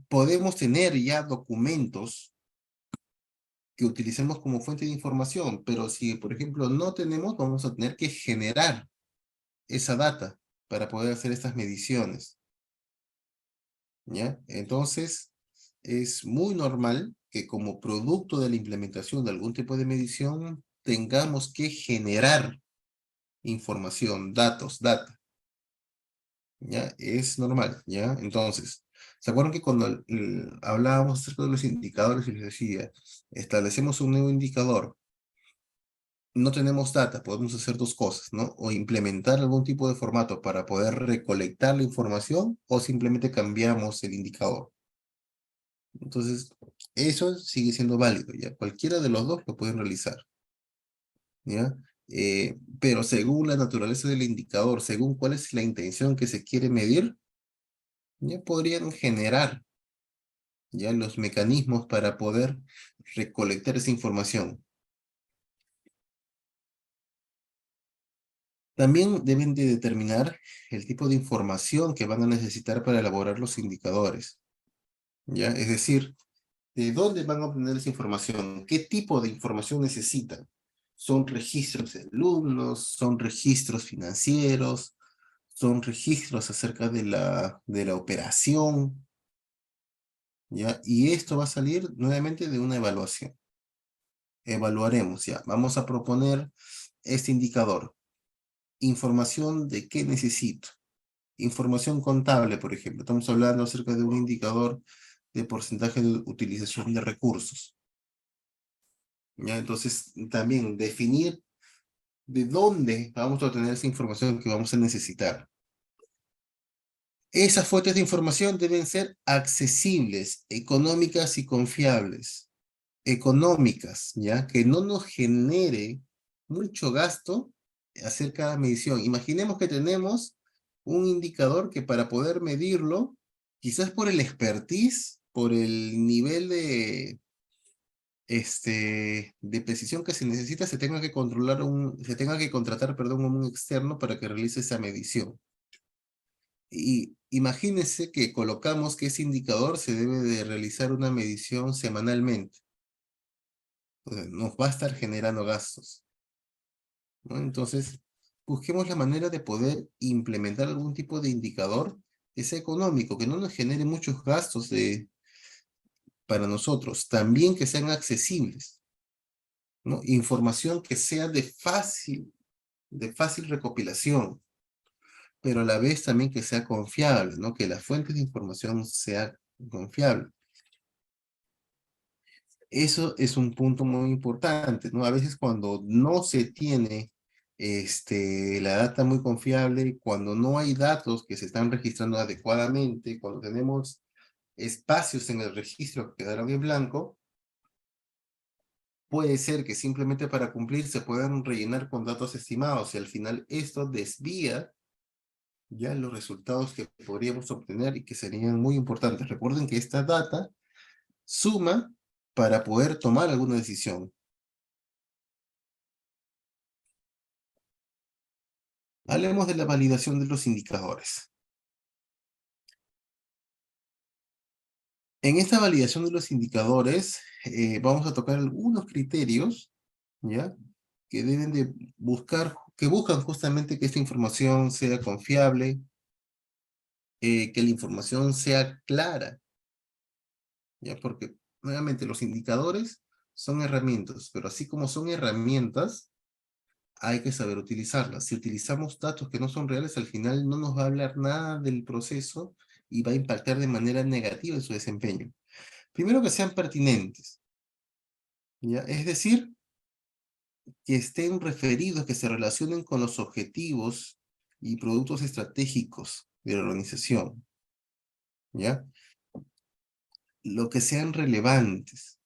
podemos tener ya documentos que utilicemos como fuente de información, pero si, por ejemplo, no tenemos, vamos a tener que generar esa data para poder hacer estas mediciones. ¿Ya? Entonces, es muy normal que como producto de la implementación de algún tipo de medición, tengamos que generar información, datos, data. ¿Ya? Es normal, ¿ya? Entonces, ¿se acuerdan que cuando hablábamos acerca de los indicadores y les decía, establecemos un nuevo indicador, no tenemos data, podemos hacer dos cosas, ¿no? O implementar algún tipo de formato para poder recolectar la información, o simplemente cambiamos el indicador. Entonces, eso sigue siendo válido, ¿ya? Cualquiera de los dos lo pueden realizar, ¿ya? Pero según la naturaleza del indicador, según cuál es la intención que se quiere medir, ya podrían generar ya los mecanismos para poder recolectar esa información. También deben de determinar el tipo de información que van a necesitar para elaborar los indicadores, ¿ya? Es decir, ¿de dónde van a obtener esa información? ¿Qué tipo de información necesitan? ¿Son registros de alumnos? ¿Son registros financieros? ¿Son registros acerca de la operación? ¿Ya? Y esto va a salir nuevamente de una evaluación. Evaluaremos, ya. Vamos a proponer este indicador. Información de qué necesito. Información contable, por ejemplo. Estamos hablando acerca de un indicador de porcentaje de utilización de recursos. ¿Ya? Entonces, también definir de dónde vamos a obtener esa información que vamos a necesitar. Esas fuentes de información deben ser accesibles, económicas y confiables. Económicas, ¿ya? Que no nos genere mucho gasto hacer cada medición. Imaginemos que tenemos un indicador que para poder medirlo, quizás por el expertise, por el nivel de precisión que se necesita, se tenga que contratar, perdón, a un externo para que realice esa medición. Y imagínense que colocamos que ese indicador se debe de realizar una medición semanalmente. Nos va a estar generando gastos, ¿no? Entonces, busquemos la manera de poder implementar algún tipo de indicador que sea económico, que no nos genere muchos gastos para nosotros, también que sean accesibles, ¿no? Información que sea de fácil recopilación, pero a la vez también que sea confiable, ¿no? Que las fuentes de información sea confiable. Eso es un punto muy importante, ¿no? A veces cuando no se tiene la data muy confiable, cuando no hay datos que se están registrando adecuadamente, cuando tenemos espacios en el registro que quedaron en blanco, puede ser que simplemente para cumplir se puedan rellenar con datos estimados y al final esto desvía ya los resultados que podríamos obtener y que serían muy importantes. Recuerden que esta data suma para poder tomar alguna decisión. Hablemos de la validación de los indicadores. En esta validación de los indicadores, vamos a tocar algunos criterios, ¿ya? Que deben de que buscan justamente que esta información sea confiable, que la información sea clara, ¿ya? Porque, nuevamente, los indicadores son herramientas, pero así como son herramientas, hay que saber utilizarlas. Si utilizamos datos que no son reales, al final no nos va a hablar nada del proceso y va a impactar de manera negativa en su desempeño. Primero, que sean pertinentes, ¿ya? Es decir, que estén referidos, que se relacionen con los objetivos y productos estratégicos de la organización, ¿ya? Lo que sean relevantes,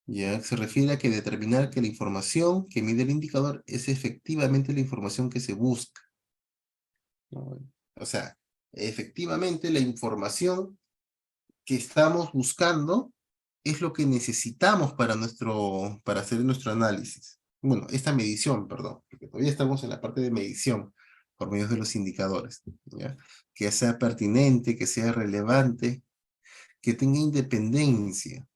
¿ya? Se refiere a que determinar que la información que mide el indicador es efectivamente la información que se busca, ¿no? O sea, efectivamente la información que estamos buscando es lo que necesitamos para hacer nuestro análisis. Bueno, esta medición, perdón, porque todavía estamos en la parte de medición por medio de los indicadores, ¿ya? Que sea pertinente, que sea relevante, que tenga independencia,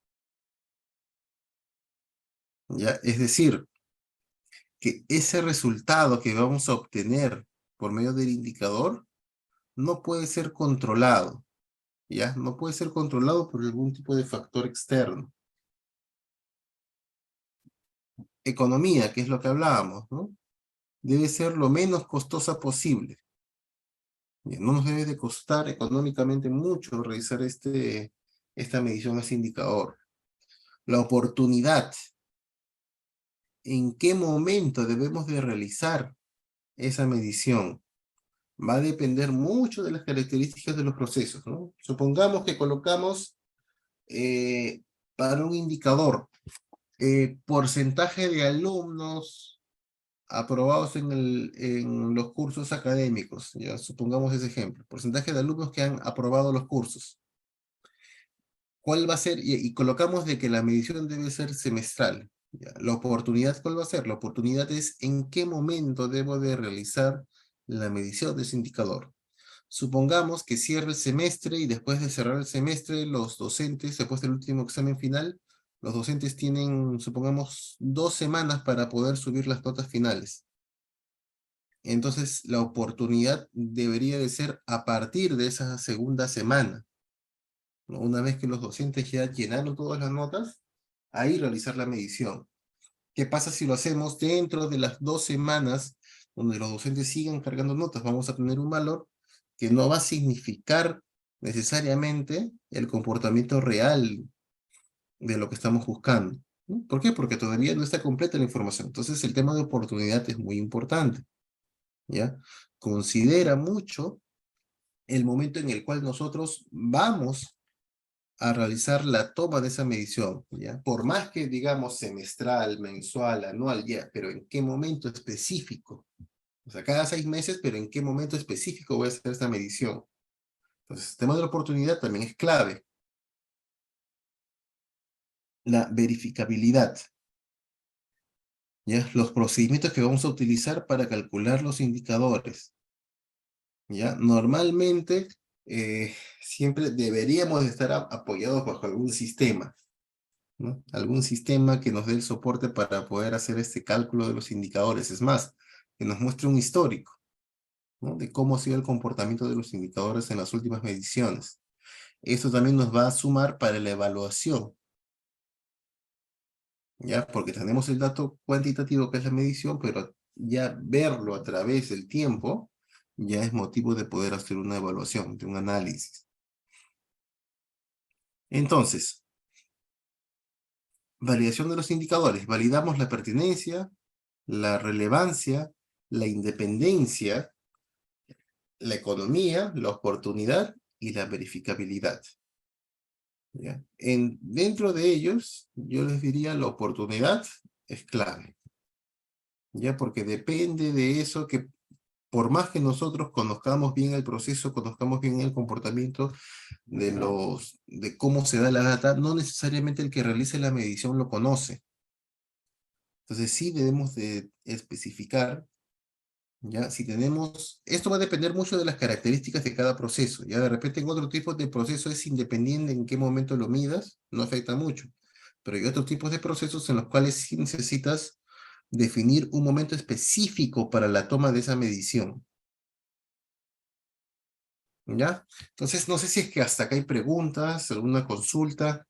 ¿ya? Es decir, que ese resultado que vamos a obtener por medio del indicador no puede ser controlado, ¿ya? No puede ser controlado por algún tipo de factor externo. Economía, que es lo que hablábamos, ¿no? Debe ser lo menos costosa posible. No nos debe de costar económicamente mucho realizar esta medición, este indicador. La oportunidad. ¿En qué momento debemos de realizar esa medición? Va a depender mucho de las características de los procesos, ¿no? Supongamos que colocamos para un indicador porcentaje de alumnos aprobados en los cursos académicos, ya supongamos ese ejemplo, porcentaje de alumnos que han aprobado los cursos. ¿Cuál va a ser? Y colocamos de que la medición debe ser semestral. ¿Ya? La oportunidad, ¿cuál va a ser? La oportunidad es en qué momento debo de realizar la medición de ese indicador. Supongamos que cierre el semestre y después de cerrar el semestre, los docentes, después del último examen final, los docentes tienen, supongamos, 2 semanas para poder subir las notas finales. Entonces, la oportunidad debería de ser a partir de esa segunda semana, ¿no? Una vez que los docentes ya llenaron todas las notas, ahí realizar la medición. ¿Qué pasa si lo hacemos dentro de las 2 semanas donde los docentes sigan cargando notas? Vamos a tener un valor que no va a significar necesariamente el comportamiento real de lo que estamos buscando, ¿no? ¿Por qué? Porque todavía no está completa la información. Entonces, el tema de oportunidad es muy importante, ¿ya? Considera mucho el momento en el cual nosotros vamos a realizar la toma de esa medición, ¿ya? Por más que digamos semestral, mensual, anual, ya, pero ¿en qué momento específico? O sea, cada 6 meses, pero ¿en qué momento específico voy a hacer esta medición? Entonces, el tema de la oportunidad también es clave. La verificabilidad, ¿ya? Los procedimientos que vamos a utilizar para calcular los indicadores, ¿ya? Normalmente, siempre deberíamos estar apoyados bajo algún sistema, ¿no? Algún sistema que nos dé el soporte para poder hacer este cálculo de los indicadores. Es más, que nos muestre un histórico, ¿no? De cómo ha sido el comportamiento de los indicadores en las últimas mediciones. Esto también nos va a sumar para la evaluación, ¿ya? Porque tenemos el dato cuantitativo que es la medición, pero ya verlo a través del tiempo ya es motivo de poder hacer una evaluación, de un análisis. Entonces, validación de los indicadores. Validamos la pertinencia, la relevancia, la independencia, la economía, la oportunidad y la verificabilidad, ¿ya? Dentro de ellos, yo les diría la oportunidad es clave, ¿ya? Porque depende de eso que, por más que nosotros conozcamos bien el proceso, conozcamos bien el comportamiento de cómo se da la data, no necesariamente el que realice la medición lo conoce. Entonces sí debemos de especificar, ¿ya? Si tenemos, esto va a depender mucho de las características de cada proceso, ya de repente en otro tipo de proceso es independiente en qué momento lo midas, no afecta mucho, pero hay otros tipos de procesos en los cuales sí necesitas definir un momento específico para la toma de esa medición, ¿ya? Entonces no sé si es que hasta acá hay preguntas, alguna consulta.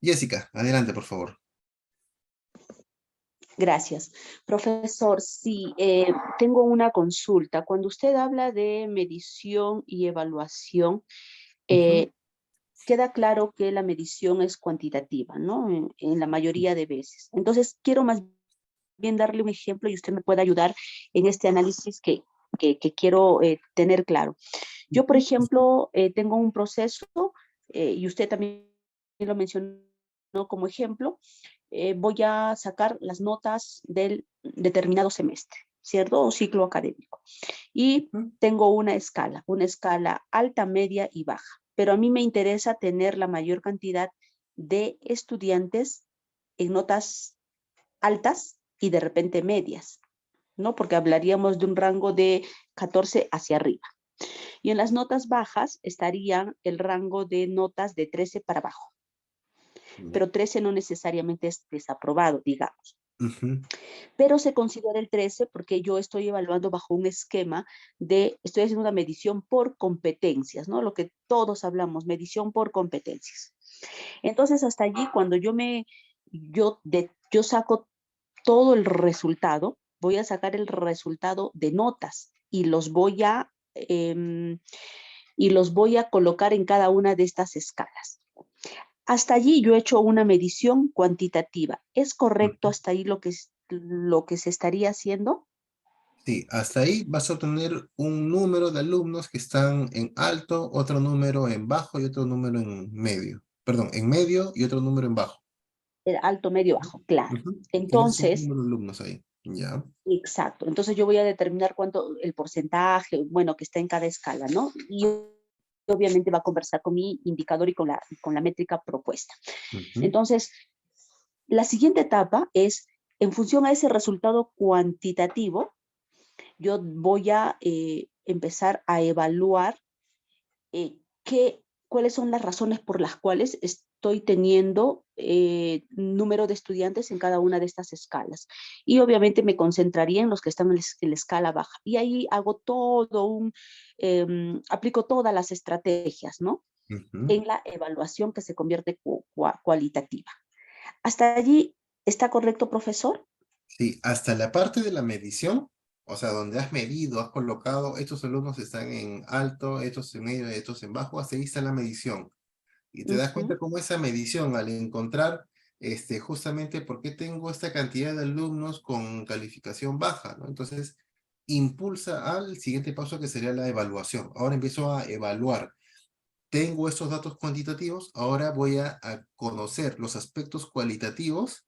Jessica, adelante por favor. Gracias. Profesor, sí, tengo una consulta. Cuando usted habla de medición y evaluación, queda claro que la medición es cuantitativa, ¿no? En la mayoría de veces. Entonces, quiero más bien darle un ejemplo y usted me puede ayudar en este análisis que quiero tener claro. Yo, por ejemplo, tengo un proceso, y usted también lo mencionó como ejemplo, voy a sacar las notas del determinado semestre, ¿cierto? O ciclo académico. Y tengo una escala alta, media y baja. Pero a mí me interesa tener la mayor cantidad de estudiantes en notas altas y de repente medias, ¿no? Porque hablaríamos de un rango de 14 hacia arriba. Y en las notas bajas estaría el rango de notas de 13 para abajo. Pero 13 no necesariamente es desaprobado, digamos. Pero se considera el 13 porque yo estoy evaluando bajo un esquema estoy haciendo una medición por competencias, ¿no? Lo que todos hablamos, medición por competencias. Entonces, hasta allí, cuando yo saco todo el resultado, voy a sacar el resultado de notas y los voy a colocar en cada una de estas escalas. Hasta allí yo he hecho una medición cuantitativa. ¿Es correcto hasta ahí lo que se estaría haciendo? Sí, hasta ahí vas a obtener un número de alumnos que están en alto, otro número en bajo y otro número en medio. Perdón, en medio y otro número en bajo. Alto, medio, bajo, claro. Entonces, tienes un número de alumnos ahí, ya. Exacto. Entonces yo voy a determinar el porcentaje, bueno, que está en cada escala, ¿no? Y obviamente va a conversar con mi indicador y con la métrica propuesta. Entonces, la siguiente etapa es en función a ese resultado cuantitativo, yo voy a empezar a evaluar cuáles son las razones por las cuales estoy teniendo número de estudiantes en cada una de estas escalas. Y obviamente me concentraría en los que están en la escala baja. Y ahí hago aplico todas las estrategias, ¿no? En la evaluación que se convierte cualitativa. ¿Hasta allí está correcto, profesor? Sí, hasta la parte de la medición, o sea, donde has medido, has colocado, estos alumnos están en alto, estos en medio, estos en bajo, hasta ahí está la medición. Y te das cuenta cómo esa medición, al encontrar justamente por qué tengo esta cantidad de alumnos con calificación baja, ¿no? Entonces, impulsa al siguiente paso que sería la evaluación. Ahora empiezo a evaluar. Tengo estos datos cuantitativos, ahora voy a conocer los aspectos cualitativos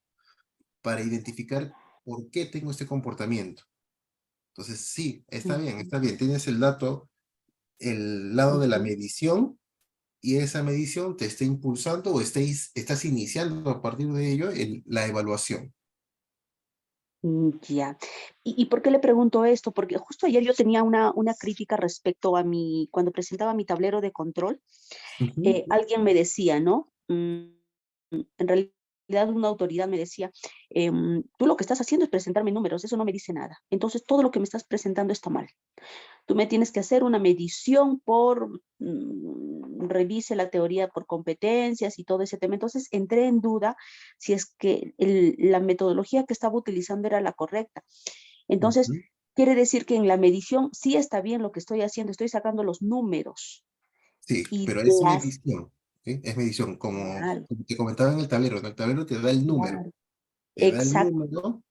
para identificar por qué tengo este comportamiento. Entonces, sí, está bien. Tienes el dato, el lado de la medición, y esa medición te está impulsando o estás iniciando a partir de ello la evaluación. Ya. ¿Y por qué le pregunto esto? Porque justo ayer yo tenía una crítica respecto a cuando presentaba mi tablero de control, alguien me decía, ¿no? En realidad una autoridad me decía, tú lo que estás haciendo es presentarme números, eso no me dice nada. Entonces todo lo que me estás presentando está mal. Tú me tienes que hacer una medición revise la teoría por competencias y todo ese tema. Entonces entré en duda si es que la metodología que estaba utilizando era la correcta. Entonces, quiere decir que en la medición sí está bien lo que estoy haciendo, estoy sacando los números. Sí, Y pero es medición. ¿Sí? Es medición, como te comentaba en el tablero. En el tablero te da el número. Te da el Exacto. número,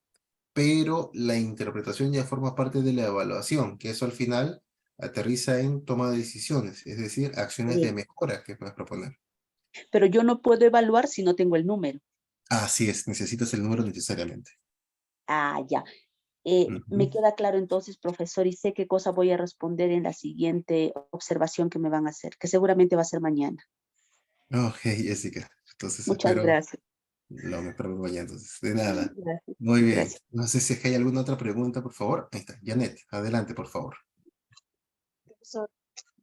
pero la interpretación ya forma parte de la evaluación, que eso al final aterriza en toma de decisiones, es decir, acciones de mejora que puedes proponer. Pero yo no puedo evaluar si no tengo el número. Así es, necesitas el número necesariamente. Ah, ya. Me queda claro entonces, profesor, y sé qué cosa voy a responder en la siguiente observación que me van a hacer, que seguramente va a ser mañana. Ok, Jessica. Entonces Muchas espero gracias. lo mejor mañana. Entonces, de nada. Gracias. Muy bien. Gracias. No sé si es que hay alguna otra pregunta, por favor. Ahí está. Janet, adelante, por favor. Profesor,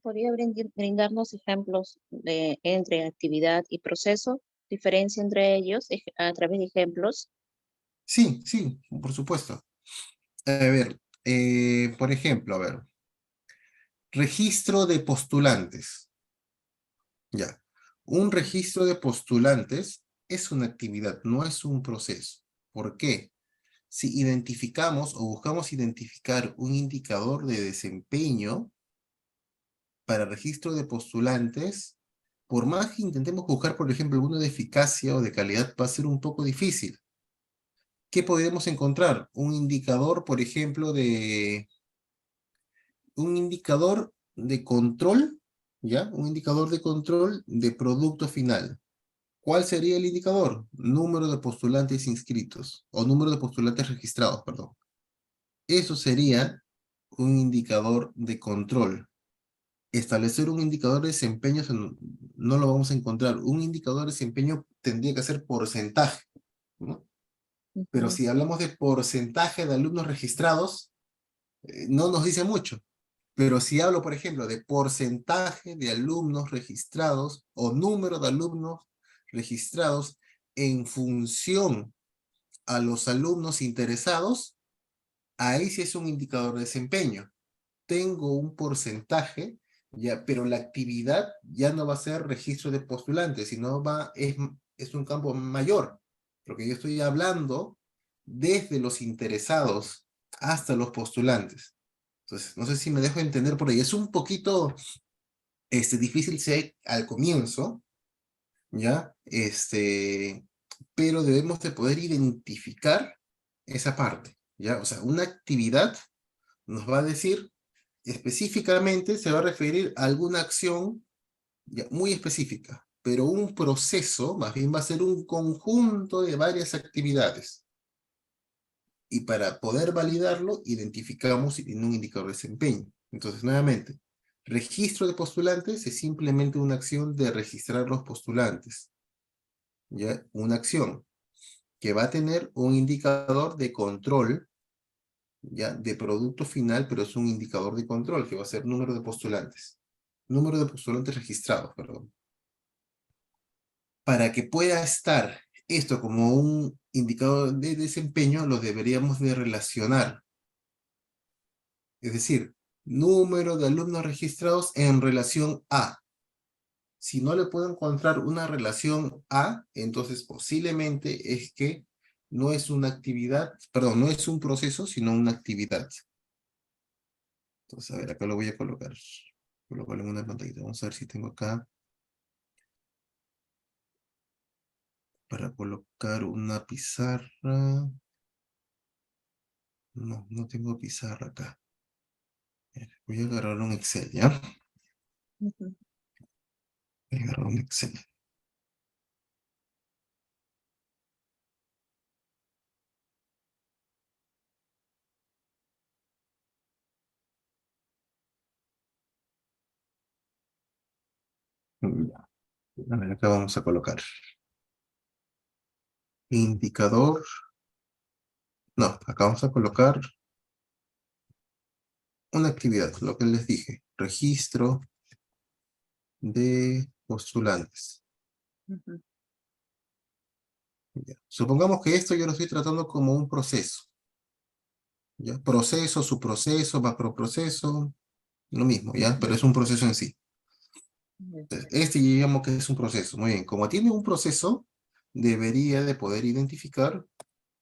¿podría brindarnos ejemplos entre actividad y proceso? ¿Diferencia entre ellos a través de ejemplos? Sí, sí, por supuesto. A ver, por ejemplo, a ver. Registro de postulantes. Ya. Un registro de postulantes es una actividad, no es un proceso. ¿Por qué? Si identificamos o buscamos identificar un indicador de desempeño para registro de postulantes, por más que intentemos buscar, por ejemplo, uno de eficacia o de calidad, va a ser un poco difícil. ¿Qué podemos encontrar? Un indicador, por ejemplo, un indicador de control, ¿ya? Un indicador de control de producto final. ¿Cuál sería el indicador? Número de postulantes inscritos, o número de postulantes registrados, perdón. Eso sería un indicador de control. Establecer un indicador de desempeño no lo vamos a encontrar. Un indicador de desempeño tendría que ser porcentaje, ¿no? Pero si hablamos de porcentaje de alumnos registrados, no nos dice mucho. Pero si hablo, por ejemplo, de porcentaje de alumnos registrados o número de alumnos registrados en función a los alumnos interesados, ahí sí es un indicador de desempeño. Tengo un porcentaje, ya, pero la actividad ya no va a ser registro de postulantes, sino es un campo mayor, porque yo estoy hablando desde los interesados hasta los postulantes. Entonces, no sé si me dejo entender por ahí. Es un poquito difícil ser al comienzo, ¿ya? Pero debemos de poder identificar esa parte, ¿ya? O sea, una actividad nos va a decir específicamente, se va a referir a alguna acción ya, muy específica, pero un proceso más bien va a ser un conjunto de varias actividades. Y para poder validarlo, identificamos en un indicador de desempeño. Entonces, nuevamente, registro de postulantes es simplemente una acción de registrar los postulantes. ¿Ya? Una acción. que va a tener un indicador de control, ya, de producto final, pero es un indicador de control, que va a ser número de postulantes. Número de postulantes registrados, perdón. Para que pueda estar esto como un indicador de desempeño, lo deberíamos de relacionar. Es decir, número de alumnos registrados en relación a. Si no le puedo encontrar una relación a, entonces posiblemente es que no es una actividad, perdón, no es un proceso, sino una actividad. Entonces, a ver, acá lo voy a colocar. Colocarlo en una pantallita. Vamos a ver si tengo acá. Para colocar una pizarra. No, no tengo pizarra acá. Voy a agarrar un Excel, ¿ya? Ujú. Voy a agarrar un Excel. Ya. A ver, acá vamos a colocar. Indicador. No, acá vamos a colocar una actividad, lo que les dije. Registro de postulantes. Ujú. Ya. Supongamos que esto yo lo estoy tratando como un proceso. ¿Ya? Proceso, subproceso, macroproceso, lo mismo, ¿ya? Pero es un proceso en sí. Entonces, este yo llamo que es un proceso. Muy bien, como tiene un proceso, debería de poder identificar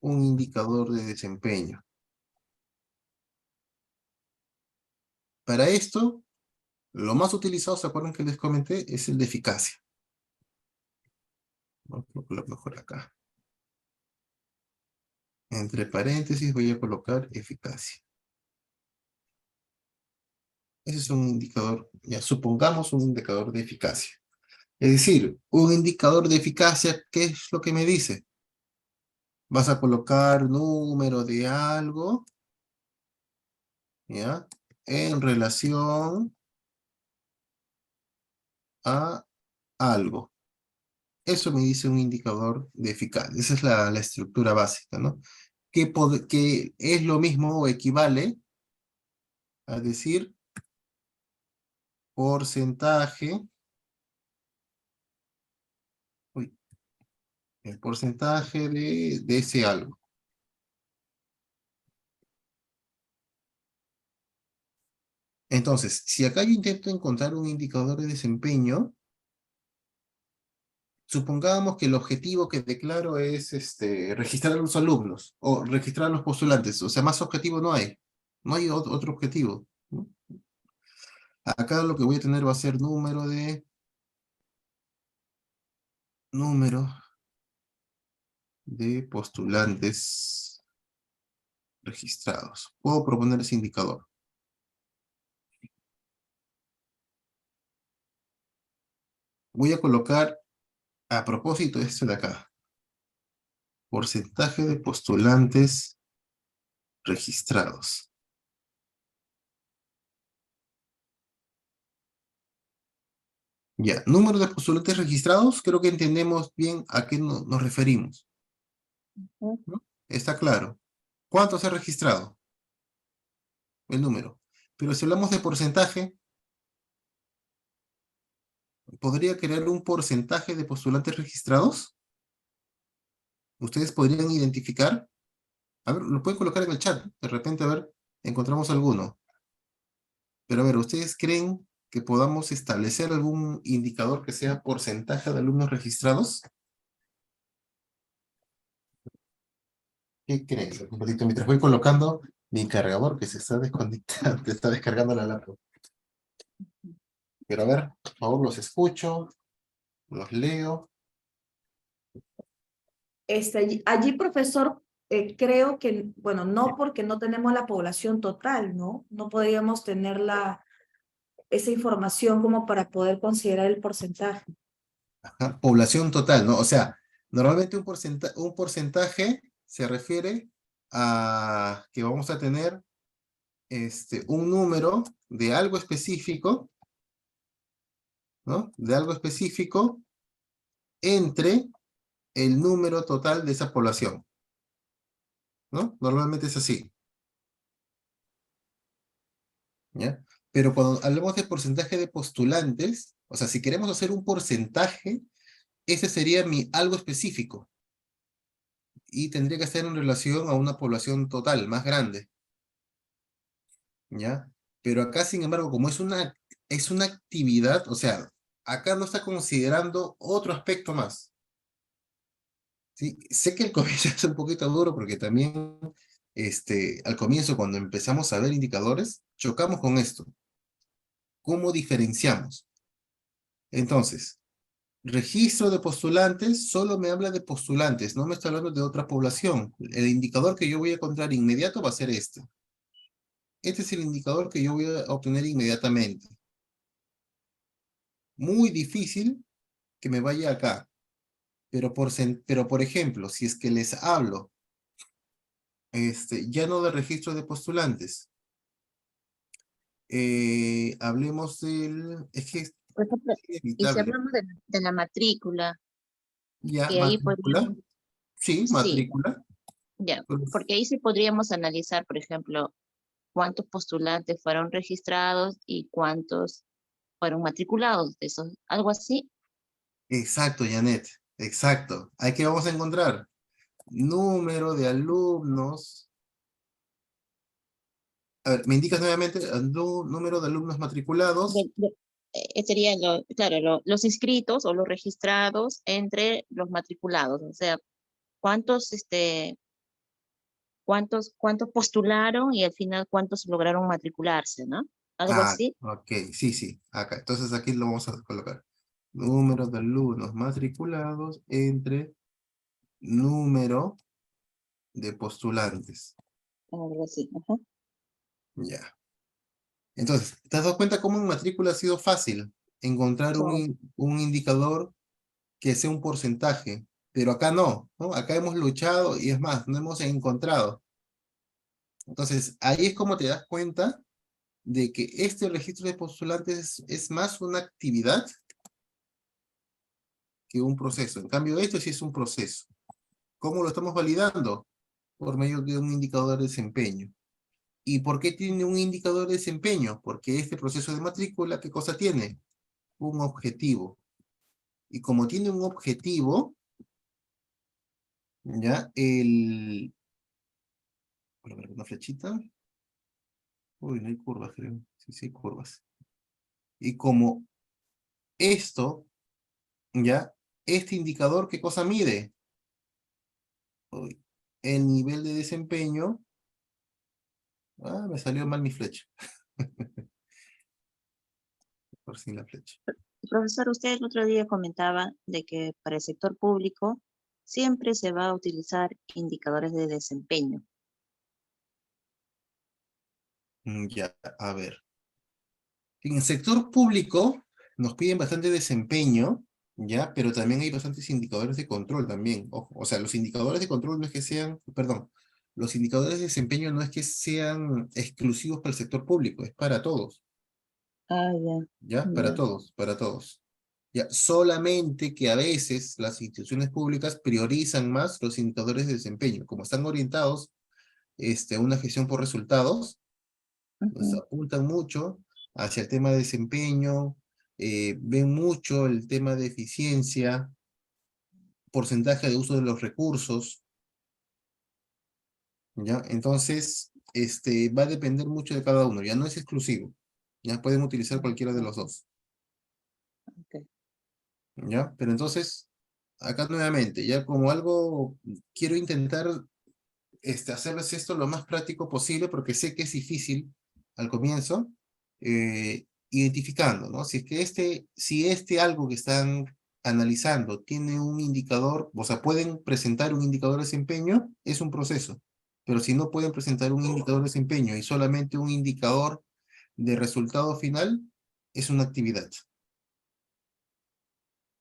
un indicador de desempeño. Para esto, lo más utilizado, ¿se acuerdan que les comenté? Es el de eficacia. Voy a colocarlo mejor acá. Entre paréntesis voy a colocar eficacia. Ese es un indicador, ya supongamos un indicador de eficacia. Es decir, un indicador de eficacia, ¿qué es lo que me dice? Vas a colocar número de algo, ¿ya? En relación a algo. Eso me dice un indicador de eficacia. Esa es la estructura básica, ¿no? Que es lo mismo o equivale a decir porcentaje, uy, el porcentaje de ese algo. Entonces, si acá yo intento encontrar un indicador de desempeño, supongamos que el objetivo que declaro es registrar a los alumnos o registrar a los postulantes. O sea, más objetivo no hay. No hay otro objetivo, ¿no? Acá lo que voy a tener va a ser número de postulantes registrados. Puedo proponer ese indicador. Voy a colocar, a propósito, esto de acá. Porcentaje de postulantes registrados. Ya, número de postulantes registrados, creo que entendemos bien a qué nos referimos, ¿no? Está claro. ¿Cuántos se ha registrado? El número. Pero si hablamos de porcentaje, ¿podría crear un porcentaje de postulantes registrados? ¿Ustedes podrían identificar? A ver, lo pueden colocar en el chat. De repente, a ver, encontramos alguno. Pero a ver, ¿ustedes creen que podamos establecer algún indicador que sea porcentaje de alumnos registrados? ¿Qué creen? Un poquito, mientras voy colocando mi cargador que se está desconectando, está descargando la laptop. Pero a ver, por favor, los escucho, los leo. Allí, profesor, creo que, bueno, no porque no tenemos la población total, ¿no? No podríamos tener esa información como para poder considerar el porcentaje. Ajá, población total, ¿no? O sea, normalmente un porcentaje se refiere a que vamos a tener un número de algo específico, ¿no? De algo específico entre el número total de esa población, ¿no? Normalmente es así, ¿ya? Pero cuando hablamos de porcentaje de postulantes, o sea, si queremos hacer un porcentaje, ese sería mi algo específico, y tendría que estar en relación a una población total más grande, ¿ya? Pero acá, sin embargo, como es una actividad, o sea, acá no está considerando otro aspecto más, ¿sí? Sé que el comienzo es un poquito duro porque también, al comienzo, cuando empezamos a ver indicadores, chocamos con esto. ¿Cómo diferenciamos? Entonces, registro de postulantes solo me habla de postulantes, no me está hablando de otra población. El indicador que yo voy a encontrar inmediato va a ser este. Este es el indicador que yo voy a obtener inmediatamente. Muy difícil que me vaya acá. Pero por ejemplo, si es que les hablo ya no de registro de postulantes, hablemos del, es que es Por ejemplo, y si inevitable. hablamos de la matrícula, Ya, que ahí matrícula, podríamos, sí, sí, matrícula. ya, Pues, porque ahí sí podríamos analizar, por ejemplo, cuántos postulantes fueron registrados y cuántos fueron matriculados, de esos, algo así. exacto, Janet, exacto. ¿Ahí qué vamos a encontrar? Número de alumnos. A ver, ¿me indicas nuevamente el número de alumnos matriculados? Serían, claro, los inscritos o los registrados entre los matriculados, o sea, cuántos, cuántos postularon y al final cuántos lograron matricularse, ¿no? Algo Ah, así. ok, sí, sí, acá. Entonces aquí lo vamos a colocar. Número de alumnos matriculados entre número de postulantes. Algo así. Ajá. Ya. Entonces, ¿te has dado cuenta cómo en matrícula ha sido fácil encontrar Sí. un indicador que sea un porcentaje? Pero acá no, ¿no? Acá hemos luchado y es más, no hemos encontrado. Entonces, ahí es como te das cuenta de que este registro de postulantes es más una actividad que un proceso. En cambio, esto sí es un proceso. ¿Cómo lo estamos validando? Por medio de un indicador de desempeño. ¿Y por qué tiene un indicador de desempeño? Porque este proceso de matrícula, ¿qué cosa tiene? Un objetivo. Y como tiene un objetivo, ya, colocar una flechita. Uy, no hay curvas, creo. Sí, sí hay curvas. Y como esto, ya, este indicador, ¿qué cosa mide? Uy, el nivel de desempeño. Ah, me salió mal mi flecha. Por sin la flecha. Profesor, usted el otro día comentaba de que para el sector público siempre se va a utilizar indicadores de desempeño. Ya, a ver. En el sector público nos piden bastante desempeño, ¿ya? Pero también hay bastantes indicadores de control también. Ojo, o sea, los indicadores de control no es que sean, perdón, los indicadores de desempeño no es que sean exclusivos para el sector público, es para todos, Ah, ya. ¿ya? Para Ya. todos, para todos. Ya, solamente que a veces las instituciones públicas priorizan más los indicadores de desempeño, como están orientados a una gestión por resultados, pues Ujú. apuntan mucho hacia el tema de desempeño, ven mucho el tema de eficiencia, porcentaje de uso de los recursos, ¿ya? Entonces, va a depender mucho de cada uno, ya no es exclusivo, ya pueden utilizar cualquiera de los dos, Ok. ¿ya? Pero entonces, acá nuevamente, ya como algo, quiero intentar hacerles esto lo más práctico posible porque sé que es difícil al comienzo, identificando, ¿no? Si es que si algo que están analizando tiene un indicador, o sea, pueden presentar un indicador de desempeño, es un proceso. Pero si no pueden presentar un indicador de desempeño y solamente un indicador de resultado final, es una actividad.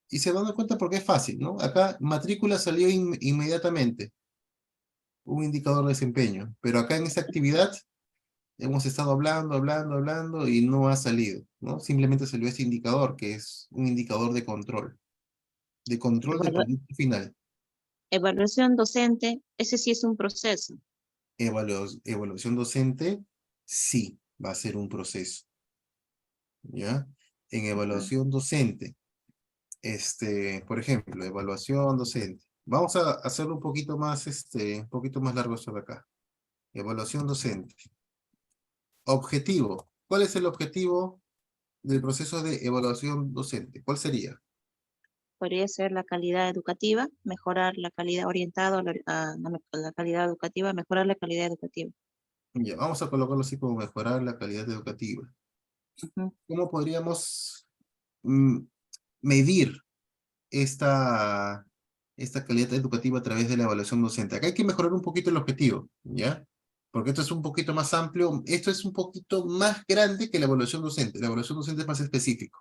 Y se van a dar cuenta porque es fácil, ¿no? Acá matrícula salió inmediatamente un indicador de desempeño, pero acá en esta actividad hemos estado hablando y no ha salido, ¿no? Simplemente salió este indicador, que es un indicador de control del Evalua- producto final. Evaluación docente, ese sí es un proceso. Evaluación docente, sí, va a ser un proceso. ¿Ya? En evaluación docente, por ejemplo, evaluación docente. Vamos a hacerlo un poquito más largo esto de acá. Evaluación docente. Objetivo. ¿Cuál es el objetivo del proceso de evaluación docente? ¿Cuál sería? Podría ser la calidad educativa, mejorar la calidad orientada a la calidad educativa, mejorar la calidad educativa. Ya, vamos a colocarlo así como mejorar la calidad educativa. Ujú. ¿Cómo podríamos medir esta calidad educativa a través de la evaluación docente? Acá hay que mejorar un poquito el objetivo, ¿ya? Porque esto es un poquito más amplio, esto es un poquito más grande que la evaluación docente. La evaluación docente es más específico,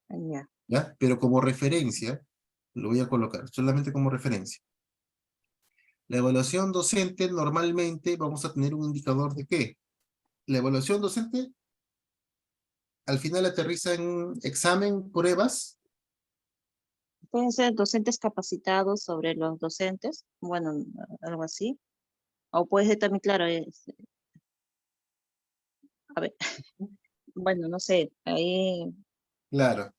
Ya. ¿ya? Pero como referencia, lo voy a colocar, solamente como referencia. La evaluación docente, normalmente vamos a tener un indicador de ¿qué? La evaluación docente, al final aterriza en un examen, pruebas. Pueden ser docentes capacitados sobre los docentes, bueno, algo así. O puede ser también, claro, a ver, bueno, no sé, ahí, Claro.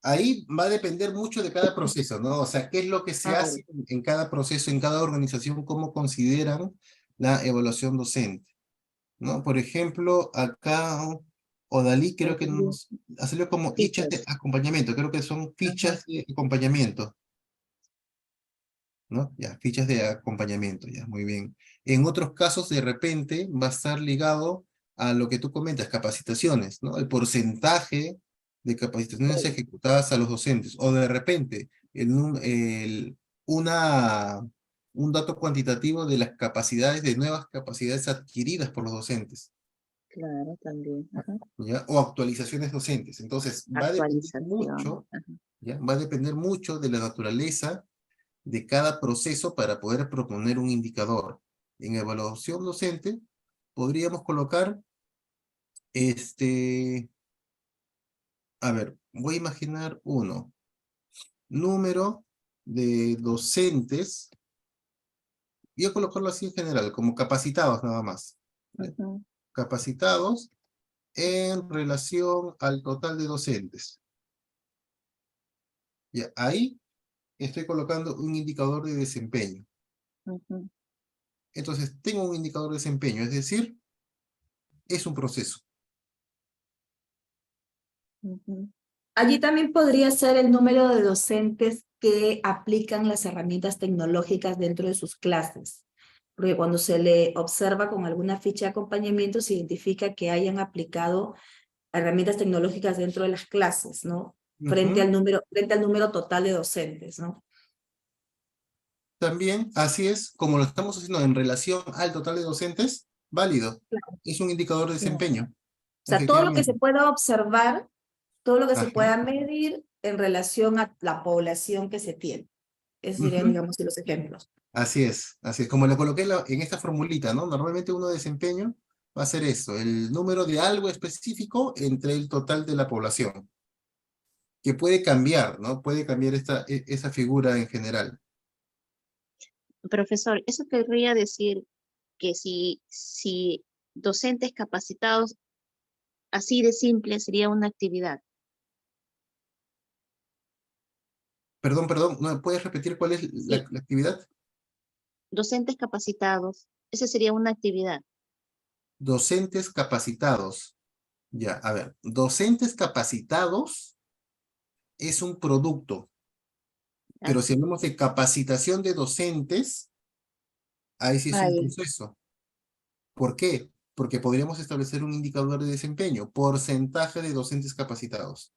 Ahí va a depender mucho de cada proceso, ¿no? O sea, qué es lo que se claro, hace en cada proceso, en cada organización, cómo consideran la evaluación docente, ¿no? Por ejemplo, acá Odalí creo que nos salió como fichas de fichas. acompañamiento, creo que son Ajá. fichas de acompañamiento, ¿no? Ya, fichas de acompañamiento, ya, muy bien. En otros casos, de repente, va a estar ligado a lo que tú comentas, capacitaciones, ¿no? El porcentaje de capacitaciones ejecutadas a los docentes, o de repente, una, un dato cuantitativo de las capacidades, de nuevas capacidades adquiridas por los docentes, Claro, también. Ajá. ¿ya? O actualizaciones docentes. Entonces, Actualización. Ajá. ¿ya? Va a depender mucho de la naturaleza de cada proceso para poder proponer un indicador. En evaluación docente podríamos colocar, a ver, voy a imaginar uno, número de docentes, voy a colocarlo así en general, como capacitados nada más. ¿Ya? Ujú. Capacitados en relación al total de docentes. Ya, ahí estoy colocando un indicador de desempeño. Ujú. Entonces, tengo un indicador de desempeño, es decir, es un proceso. Ujú. Allí también podría ser el número de docentes que aplican las herramientas tecnológicas dentro de sus clases. Porque cuando se le observa con alguna ficha de acompañamiento, se identifica que hayan aplicado herramientas tecnológicas dentro de las clases, ¿no? Frente Ujú. al número total de docentes, ¿no? También, así es, como lo estamos haciendo en relación al total de docentes, válido. Claro. Es un indicador de Claro. desempeño, O sea, todo lo que se efectivamente. pueda observar, todo lo que se Ajá. pueda medir en relación a la población que se tiene. Esos serían, Ujú. digamos, los ejemplos. Así es, así es. Como lo coloqué en esta formulita, ¿no? Normalmente uno de desempeño va a ser eso, el número de algo específico entre el total de la población, que puede cambiar, ¿no? Puede cambiar esa figura en general. Profesor, eso querría decir que si docentes capacitados, así de simple, sería una actividad. Perdón, ¿no puedes repetir cuál es Sí, la actividad? docentes capacitados, esa sería una actividad. Docentes capacitados. Ya, a ver, docentes capacitados es un producto, pero si Así. hablamos de capacitación de docentes, ahí sí es un Ahí. proceso. ¿Por qué? Porque podríamos establecer un indicador de desempeño, porcentaje de docentes capacitados.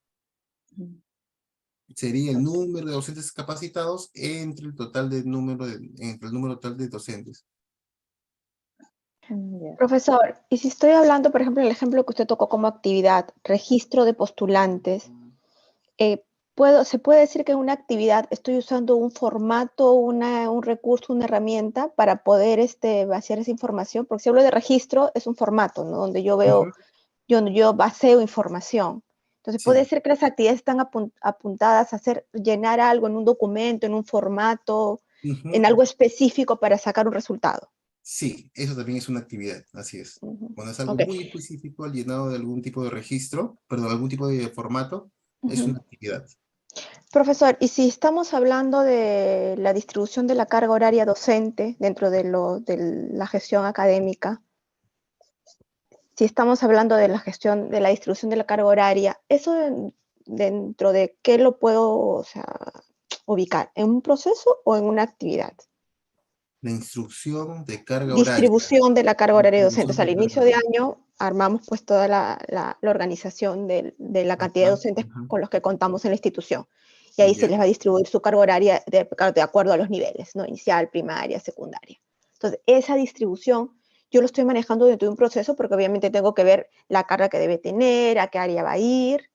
Sería el número de docentes capacitados entre el total entre el número total de docentes. Profesor, y si estoy hablando, por ejemplo, el ejemplo que usted tocó como actividad, registro de postulantes, ¿se puede decir que en una actividad estoy usando un formato, un recurso, una herramienta para poder vaciar esa información? Porque si hablo de registro, es un formato, ¿no? Donde yo veo, yo baseo información. Entonces, puede Sí. ser que las actividades están apuntadas a llenar algo en un documento, en un formato. en algo específico para sacar un resultado. Sí, eso también es una actividad, así es. Cuando es algo Ok. muy específico, llenado de algún tipo de registro, perdón, algún tipo de formato, es Ujú. una actividad. Profesor, y si estamos hablando de la distribución de la carga horaria docente dentro de la gestión académica, si estamos hablando de la gestión, de la distribución de la carga horaria, ¿eso dentro de qué lo puedo, o sea, ubicar? ¿En un proceso o en una actividad? La instrucción de carga horaria. Distribución de la carga horaria docente. O Distribución sea, al de carga inicio de horaria. año armamos pues toda la organización de la cantidad de docentes con los que contamos en la institución. Y ahí se Ya. les va a distribuir su carga horaria de acuerdo a los niveles, ¿no? Inicial, primaria, secundaria. Entonces, esa distribución yo lo estoy manejando dentro de un proceso porque obviamente tengo que ver la carga que debe tener, a qué área va a ir,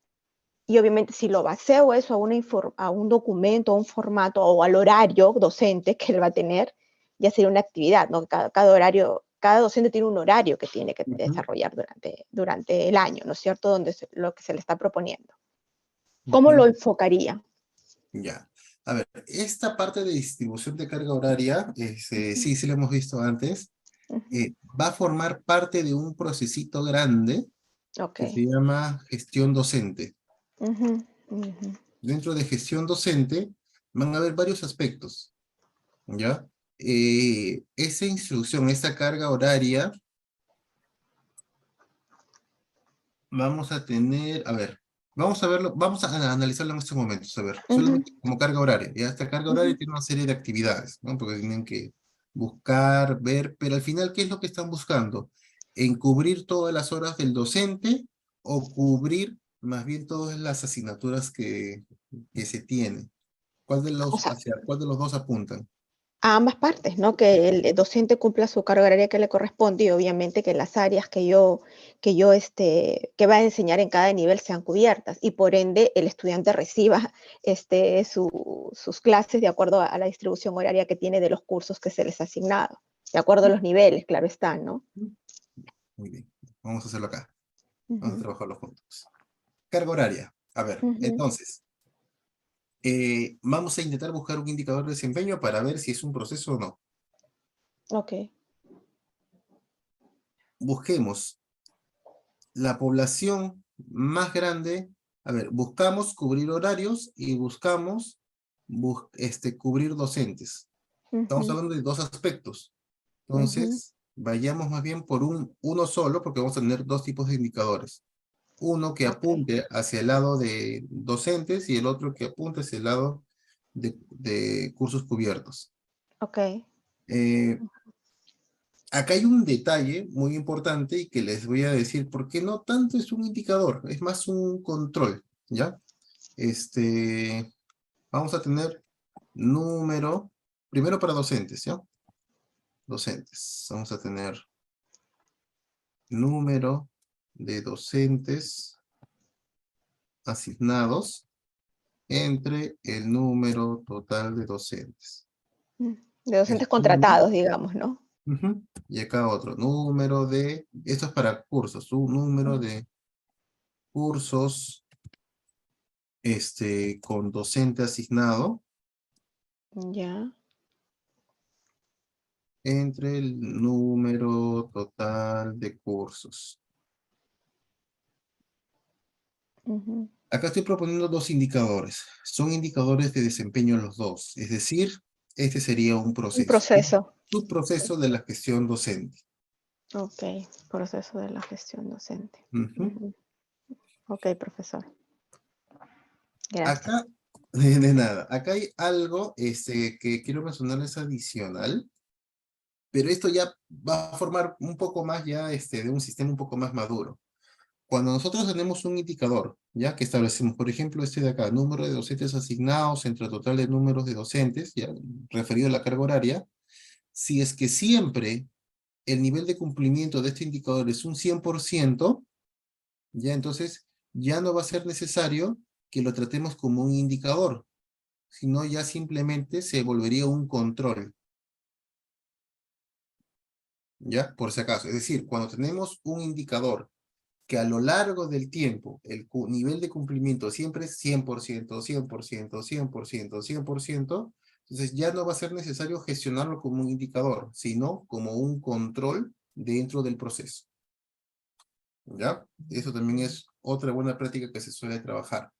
y obviamente si lo baseo eso a un documento, a un formato o al horario docente que él va a tener, ya sería una actividad, ¿no? Cada docente tiene un horario que tiene que desarrollar durante el año, ¿no es cierto? Lo que se le está proponiendo. ¿Cómo lo enfocaría? Ya. A ver, esta parte de distribución de carga horaria, sí lo hemos visto antes, va a formar parte de un procesito grande que se llama gestión docente. Dentro de gestión docente van a haber varios aspectos, ¿ya? Esa instrucción, esa carga horaria, vamos a tener, a ver, vamos a verlo, vamos a analizarlo en estos momentos, a ver, solamente como carga horaria, ya esta carga horaria tiene una serie de actividades, ¿no? Porque tienen que buscar, ver, pero al final, ¿qué es lo que están buscando? ¿En cubrir todas las horas del docente o cubrir más bien todas las asignaturas que se tienen? O sea, ¿Hacia cuál de los dos apuntan? a ambas partes, ¿no? Que el docente cumpla su carga horaria que le corresponde y obviamente que las áreas que va a enseñar en cada nivel sean cubiertas y por ende el estudiante reciba sus clases de acuerdo a la distribución horaria que tiene de los cursos que se les ha asignado, de acuerdo a los niveles, claro está, ¿no? Muy bien, vamos a hacerlo acá. Vamos a trabajarlo juntos. Carga horaria. A ver, entonces, vamos a intentar buscar un indicador de desempeño para ver si es un proceso o no. Ok. Busquemos la población más grande. A ver, buscamos cubrir horarios y buscamos cubrir docentes. Estamos hablando de dos aspectos. Entonces, vayamos más bien por uno solo, porque vamos a tener dos tipos de indicadores. Uno que apunte hacia el lado de docentes y el otro que apunte hacia el lado de cursos cubiertos. Ok. Acá hay un detalle muy importante y que les voy a decir, porque no tanto es un indicador, es más un control, ¿ya? Vamos a tener número, primero para docentes, ¿ya? Docentes, vamos a tener número de docentes asignados entre el número total de docentes. De docentes contratados, digamos, ¿no? Y acá otro número esto es para cursos, un número de cursos con docente asignado Ya. entre el número total de cursos. Acá estoy proponiendo dos indicadores. Son indicadores de desempeño los dos. Es decir, este sería un proceso. Un proceso. Un proceso de la gestión docente. Ok, proceso de la gestión docente. Ok, profesor. Gracias. Acá, de nada, acá hay algo que quiero mencionarles adicional, pero esto ya va a formar un poco más ya de un sistema un poco más maduro. Cuando nosotros tenemos un indicador, ya que establecemos, por ejemplo, de acá, número de docentes asignados entre el total de números de docentes, ya referido a la carga horaria, si es que siempre el nivel de cumplimiento de este indicador es un 100%, ya entonces ya no va a ser necesario que lo tratemos como un indicador, sino ya simplemente se volvería un control. ¿Ya? Por si acaso. Es decir, cuando tenemos un indicador que a lo largo del tiempo el nivel de cumplimiento siempre es 100%, 100%, 100%, 100%, Entonces ya no va a ser necesario gestionarlo como un indicador, sino como un control dentro del proceso. ¿Ya? Eso también es otra buena práctica que se suele trabajar.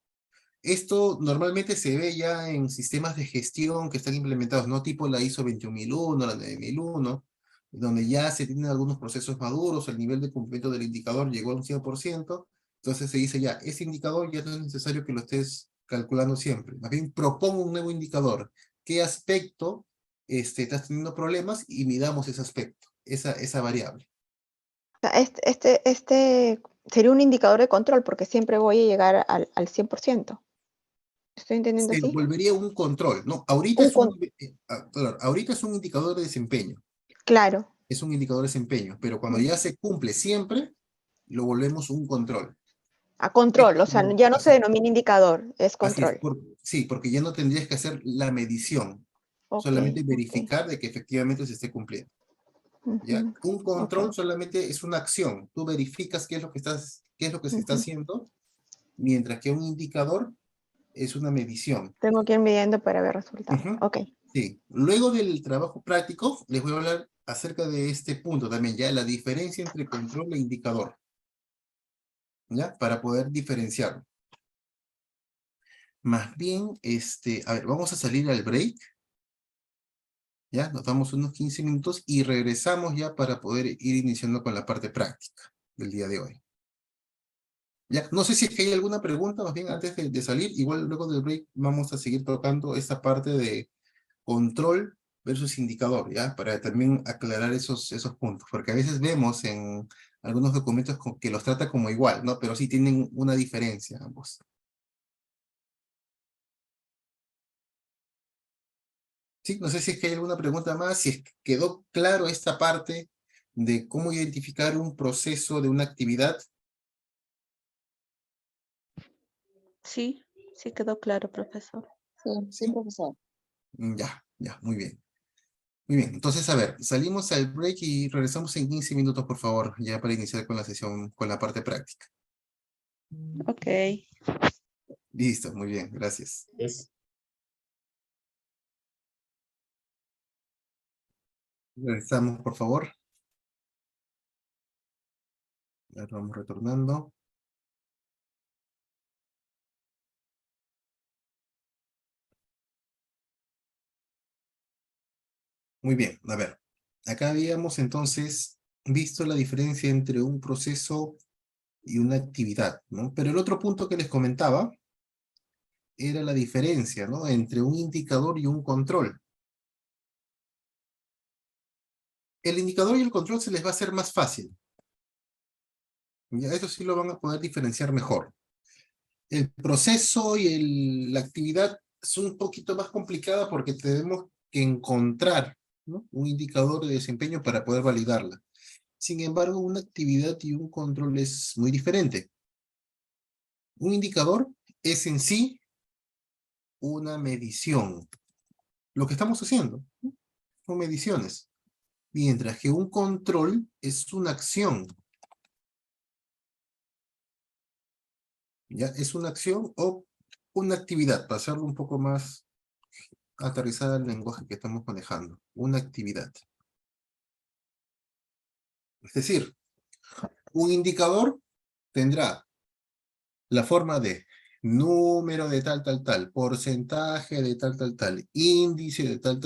Esto normalmente se ve ya en sistemas de gestión que están implementados, no tipo la ISO 21001, la 9001, donde ya se tienen algunos procesos maduros, el nivel de cumplimiento del indicador llegó a un 100%, entonces se dice ya, ese indicador ya no es necesario que lo estés calculando siempre. Más bien, propongo un nuevo indicador. ¿Qué aspecto estás teniendo problemas? Y midamos ese aspecto, esa variable. O sea, este sería un indicador de control porque siempre voy a llegar al 100%. ¿Estoy entendiendo Se así? volvería un control, ¿no? Ahorita Un es con- claro, ahorita es un indicador de desempeño. Claro, Es un indicador de desempeño, pero cuando mm, ya se cumple siempre, lo volvemos un control. a Es control, o sea, como- ya no se así, denomina indicador, es así es, control. sí, porque ya no tendrías que hacer la medición, Ok, solamente ok. verificar de que efectivamente se esté cumpliendo. ¿Ya? Ujú, Un ok, control solamente es una acción, tú verificas qué es lo que se está ujú. haciendo, mientras que un indicador es una medición. Tengo que ir midiendo para ver resultados. Ujú. Ok, Sí, luego del trabajo práctico, les voy a hablar acerca de este punto también, ya la diferencia entre control e indicador, ¿ya? Para poder diferenciarlo. Más bien, a ver, vamos a salir al break, ¿ya? Nos damos unos 15 minutos y regresamos ya para poder ir iniciando con la parte práctica del día de hoy. ¿Ya? No sé si es que hay alguna pregunta, más bien antes de salir, igual luego del break vamos a seguir tocando esta parte de control versus indicador, ¿ya? Para también aclarar esos puntos, porque a veces vemos en algunos documentos que los trata como igual, ¿no? Pero sí tienen una diferencia ambos. Sí, no sé si es que hay alguna pregunta más, si es que quedó claro esta parte de cómo identificar un proceso de una actividad. Sí, sí quedó claro, profesor. Sí, ¿Sí? profesor. Ya, muy bien. Muy bien, entonces a ver, salimos al break y regresamos en 15 minutos, por favor, ya para iniciar con la sesión, con la parte práctica. Ok. Listo, muy bien, gracias. Es Regresamos, por favor. Ya vamos retornando. Muy bien, a ver. Acá habíamos entonces visto la diferencia entre un proceso y una actividad, ¿no? Pero el otro punto que les comentaba era la diferencia, ¿no? Entre un indicador y un control. El indicador y el control se les va a hacer más fácil. Ya, eso sí lo van a poder diferenciar mejor. El proceso y la actividad son un poquito más complicadas porque tenemos que encontrar, ¿no? Un indicador de desempeño para poder validarla. Sin embargo, una actividad y un control es muy diferente. Un indicador es en sí una medición. Lo que estamos haciendo, ¿no? Son mediciones. Mientras que un control es una acción. ¿Ya? Es una acción o una actividad, para hacerlo un poco más aterrizada al lenguaje que estamos manejando. Una actividad. Es decir, un indicador tendrá la forma de número de tal, porcentaje de tal, índice de tal,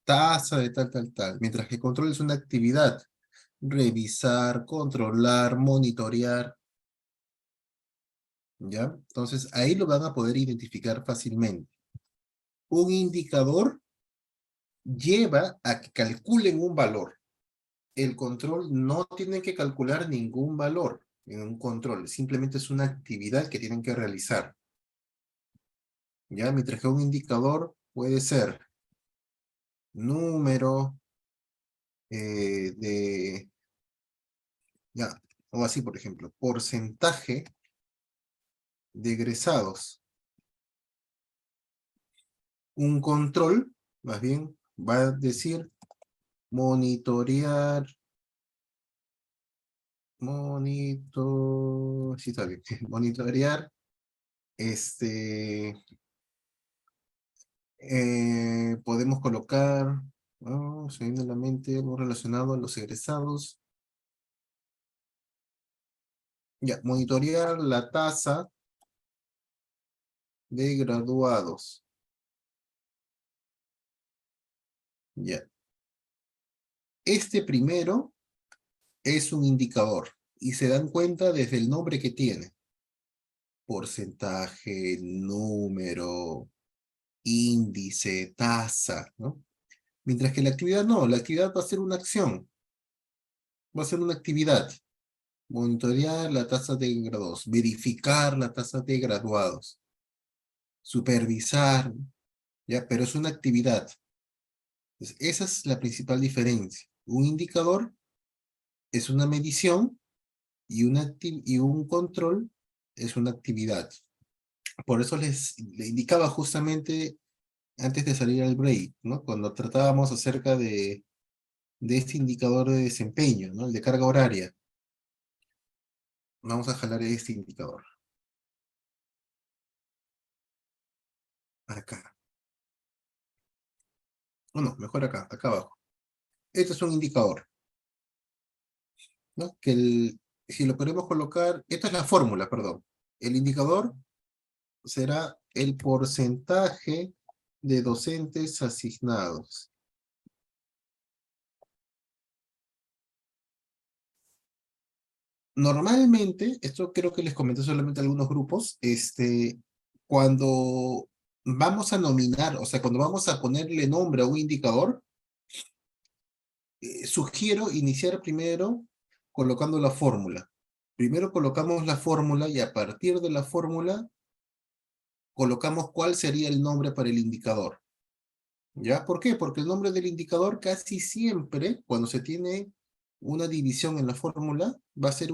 tasa de tal, mientras que control es una actividad, revisar, controlar, monitorear, ¿ya? Entonces ahí lo van a poder identificar fácilmente. Un indicador lleva a que calculen un valor. El control no tiene que calcular ningún valor en un control, simplemente es una actividad que tienen que realizar. ¿Ya? Mientras que un indicador puede ser número ya, o así por ejemplo, porcentaje de egresados. Un control, más bien, va a decir monitorear, sí está bien, monitorear, Podemos colocar, se viene a la mente algo relacionado a los egresados. Ya, monitorear la tasa de graduados. Ya. Este primero es un indicador y se dan cuenta desde el nombre que tiene. Porcentaje, número, índice, tasa, ¿no? Mientras que la actividad no, la actividad va a ser una acción, va a ser una actividad. Monitorear la tasa de graduados, verificar la tasa de graduados, supervisar, ¿ya? Pero es una actividad. Entonces, esa es la principal diferencia. Un indicador es una medición y un control es una actividad. Por eso le indicaba justamente antes de salir al break, ¿no? Cuando tratábamos acerca de este indicador de desempeño, ¿no? El de carga horaria. Vamos a jalar este indicador. Acá. No, mejor acá abajo. Este es un indicador, ¿no? Si lo queremos colocar, esta es la fórmula, perdón. El indicador será el porcentaje de docentes asignados. Normalmente, esto creo que les comenté solamente a algunos grupos, cuando vamos a nominar, o sea, cuando vamos a ponerle nombre a un indicador, sugiero iniciar primero colocando la fórmula. Primero colocamos la fórmula y a partir de la fórmula colocamos cuál sería el nombre para el indicador. ¿Ya? ¿Por qué? Porque el nombre del indicador casi siempre, cuando se tiene una división en la fórmula, va a ser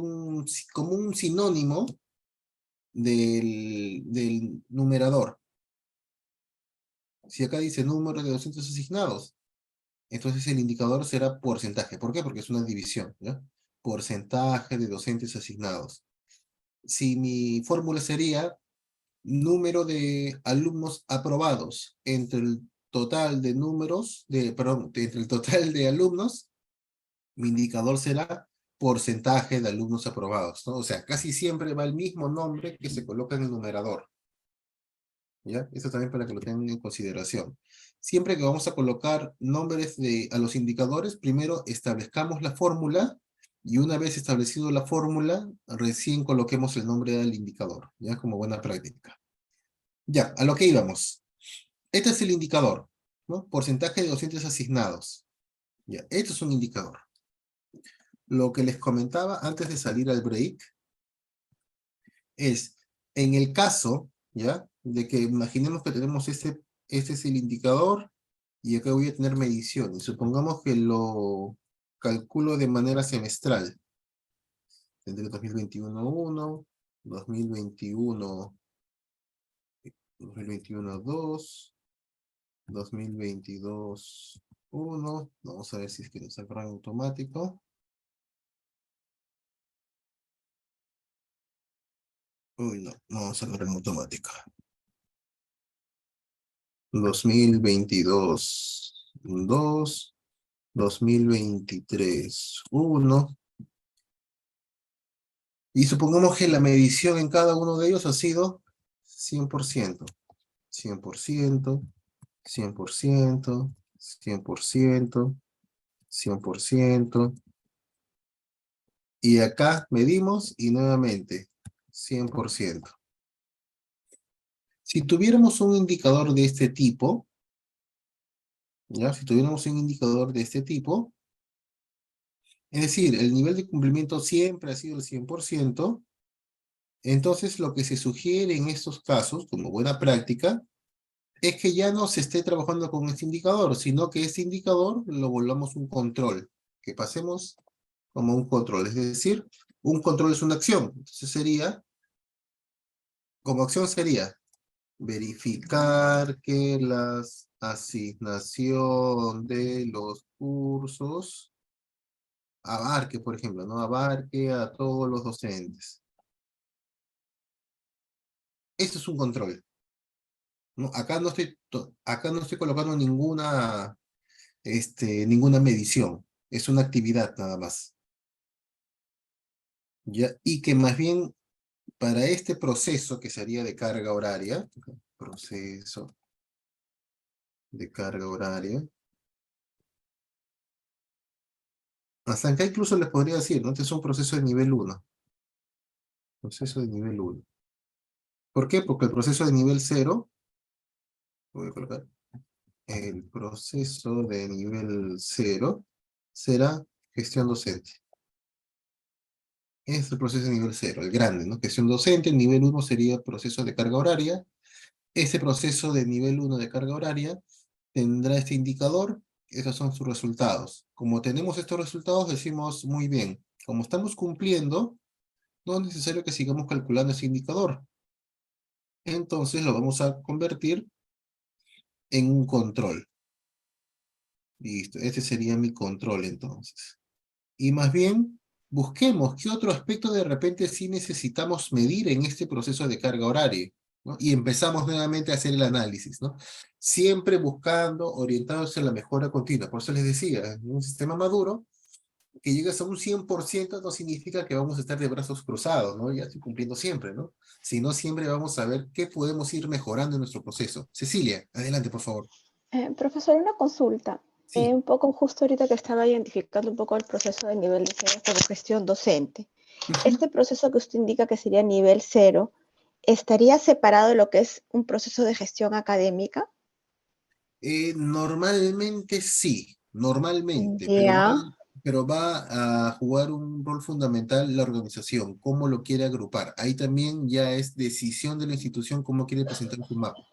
como un sinónimo del numerador. Si acá dice número de docentes asignados, entonces el indicador será porcentaje. ¿Por qué? Porque es una división, ¿ya? Porcentaje de docentes asignados. Si mi fórmula sería número de alumnos aprobados entre el total de entre el total de alumnos, mi indicador será porcentaje de alumnos aprobados, ¿no? O sea, casi siempre va el mismo nombre que se coloca en el numerador. ¿Ya? Eso también para que lo tengan en consideración. Siempre que vamos a colocar nombres a los indicadores, primero establezcamos la fórmula y una vez establecido la fórmula, recién coloquemos el nombre del indicador, ¿ya? Como buena práctica. Ya, a lo que íbamos. Este es el indicador, ¿no? Porcentaje de docentes asignados. Ya, esto es un indicador. Lo que les comentaba antes de salir al break es, en el caso, ¿ya? De que imaginemos que tenemos este es el indicador y acá voy a tener mediciones. Supongamos que lo calculo de manera semestral. Tendré 2021-1, 2021, 2021-2, 2022-1. Vamos a ver si es que nos sacará en automático. Uy, no vamos a sacar en automático. 2022-2, 2023-1. Y supongamos que la medición en cada uno de ellos ha sido 100%. 100%, 100%, 100%, 100%. Y acá medimos y nuevamente 100%. Si tuviéramos un indicador de este tipo, ¿ya? Si tuviéramos un indicador de este tipo, es decir, el nivel de cumplimiento siempre ha sido el 100%, entonces lo que se sugiere en estos casos, como buena práctica, es que ya no se esté trabajando con este indicador, sino que este indicador lo volvamos un control, que pasemos como un control, es decir, un control es una acción, entonces como acción sería verificar que la asignación de los cursos abarque, por ejemplo, ¿no? Abarque a todos los docentes. Eso es un control. ¿no? Acá no estoy colocando ninguna, ninguna medición. Es una actividad nada más. ¿Ya? Y que más bien para este proceso que sería de carga horaria, proceso de carga horaria, hasta acá incluso les podría decir, ¿no? Este es un proceso de nivel 1. Proceso de nivel 1. ¿Por qué? Porque el proceso de nivel 0, voy a colocar, el proceso de nivel 0 será gestión docente. Es el proceso de nivel 0, el grande, ¿no? Gestión docente, el nivel 1 sería proceso de carga horaria. Ese proceso de nivel 1 de carga horaria tendrá este indicador, esos son sus resultados. Como tenemos estos resultados, decimos muy bien, como estamos cumpliendo, no es necesario que sigamos calculando ese indicador. Entonces lo vamos a convertir en un control. Listo, este sería mi control entonces. Y más bien, busquemos qué otro aspecto de repente sí necesitamos medir en este proceso de carga horaria, ¿no? Y empezamos nuevamente a hacer el análisis, ¿no? Siempre buscando, orientados en la mejora continua. Por eso les decía, en un sistema maduro, que llegues a un 100% no significa que vamos a estar de brazos cruzados, ¿no? Ya estoy cumpliendo siempre, ¿no? Sino siempre vamos a ver qué podemos ir mejorando en nuestro proceso. Cecilia, adelante, por favor. Profesor, una consulta. Sí. Un poco justo ahorita que estaba identificando un poco el proceso de nivel de 0 como gestión docente. Este proceso que usted indica que sería nivel 0, ¿estaría separado de lo que es un proceso de gestión académica? Normalmente sí, normalmente, Ya, pero va a jugar un rol fundamental la organización, cómo lo quiere agrupar. Ahí también ya es decisión de la institución cómo quiere presentar su mapa.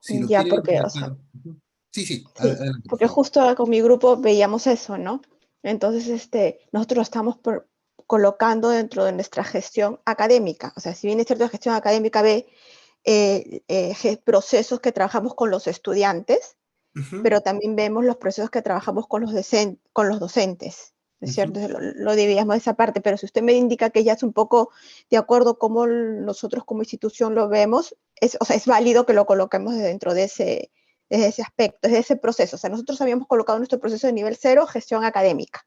Si lo ya, quiere porque, o sea, presentar. Ujú. Sí, sí, sí, adelante, por porque favor. justo con mi grupo veíamos eso, ¿no? Entonces, nosotros lo estamos colocando dentro de nuestra gestión académica. O sea, si bien es cierto, la gestión académica ve procesos que trabajamos con los estudiantes, Ujú, pero también vemos los procesos que trabajamos con con los docentes, ¿no es cierto? ujú. Lo dividíamos de esa parte, pero si usted me indica que ya es un poco de acuerdo cómo nosotros como institución lo vemos, o sea, es válido que lo coloquemos dentro de ese aspecto, de ese proceso. O sea, nosotros habíamos colocado nuestro proceso de nivel 0, gestión académica,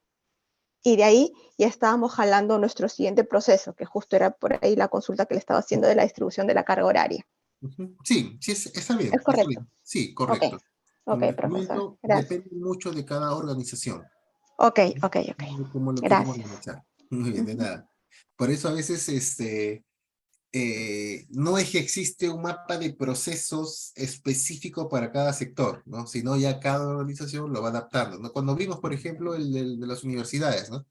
y de ahí ya estábamos jalando nuestro siguiente proceso, que justo era por ahí la consulta que le estaba haciendo de la distribución de la carga horaria. Ujú. Sí, sí, está bien, ¿Es está correcto? bien. Sí, Ok, correcto. ok, Como les profesor. comento, Gracias. depende mucho de cada organización, Ok, ok, ok. de cómo lo quieren Gracias. organizar. Muy bien, de Ujú. nada. Por eso a veces, no es que existe un mapa de procesos específico para cada sector, ¿no? Sino ya cada organización lo va adaptando, ¿no? Cuando vimos, por ejemplo, el de las universidades, ¿no?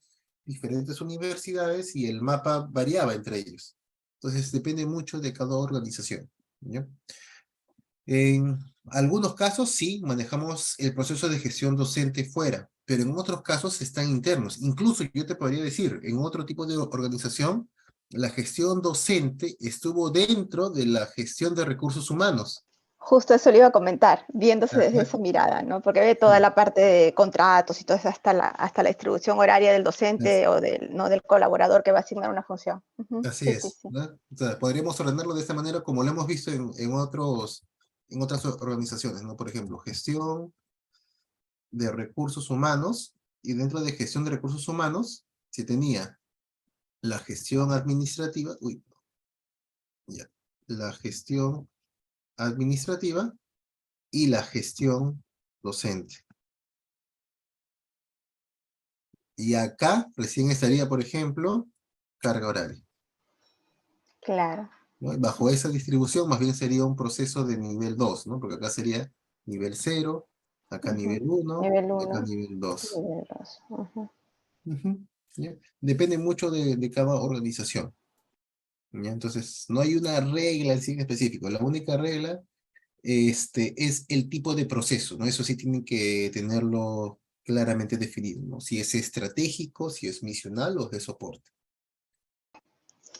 Diferentes universidades y el mapa variaba entre ellos. Entonces depende mucho de cada organización, ¿ya? En algunos casos sí manejamos el proceso de gestión docente fuera, pero en otros casos están internos. Incluso yo te podría decir, en otro tipo de organización, la gestión docente estuvo dentro de la gestión de recursos humanos. Justo eso le iba a comentar, viéndose desde Ajá, esa mirada, ¿no? Porque ve toda sí, la parte de contratos y todo eso hasta la distribución horaria del as- docente o ¿no? del colaborador que va a asignar una función. Ujú. así Sí, sí, es, sí. ¿no? O sea, podríamos ordenarlo de esta manera como lo hemos visto en otras organizaciones, ¿no? Por ejemplo, gestión de recursos humanos, y dentro de gestión de recursos humanos se tenía la gestión administrativa, ya, la gestión administrativa y la gestión docente. Y acá recién estaría, por ejemplo, carga horaria, Claro. ¿no? Bajo esa distribución más bien sería un proceso de nivel 2, ¿no? Porque acá sería nivel 0, acá Ujú. nivel 1, Nivel y acá 1, nivel 2. nivel 2. Ujú. Ujú, ¿ya? Depende mucho de cada organización, ¿ya? Entonces, no hay una regla en sí en específico. La única regla es el tipo de proceso, ¿no? Eso sí tienen que tenerlo claramente definido, ¿no? Si es estratégico, si es misional o de soporte.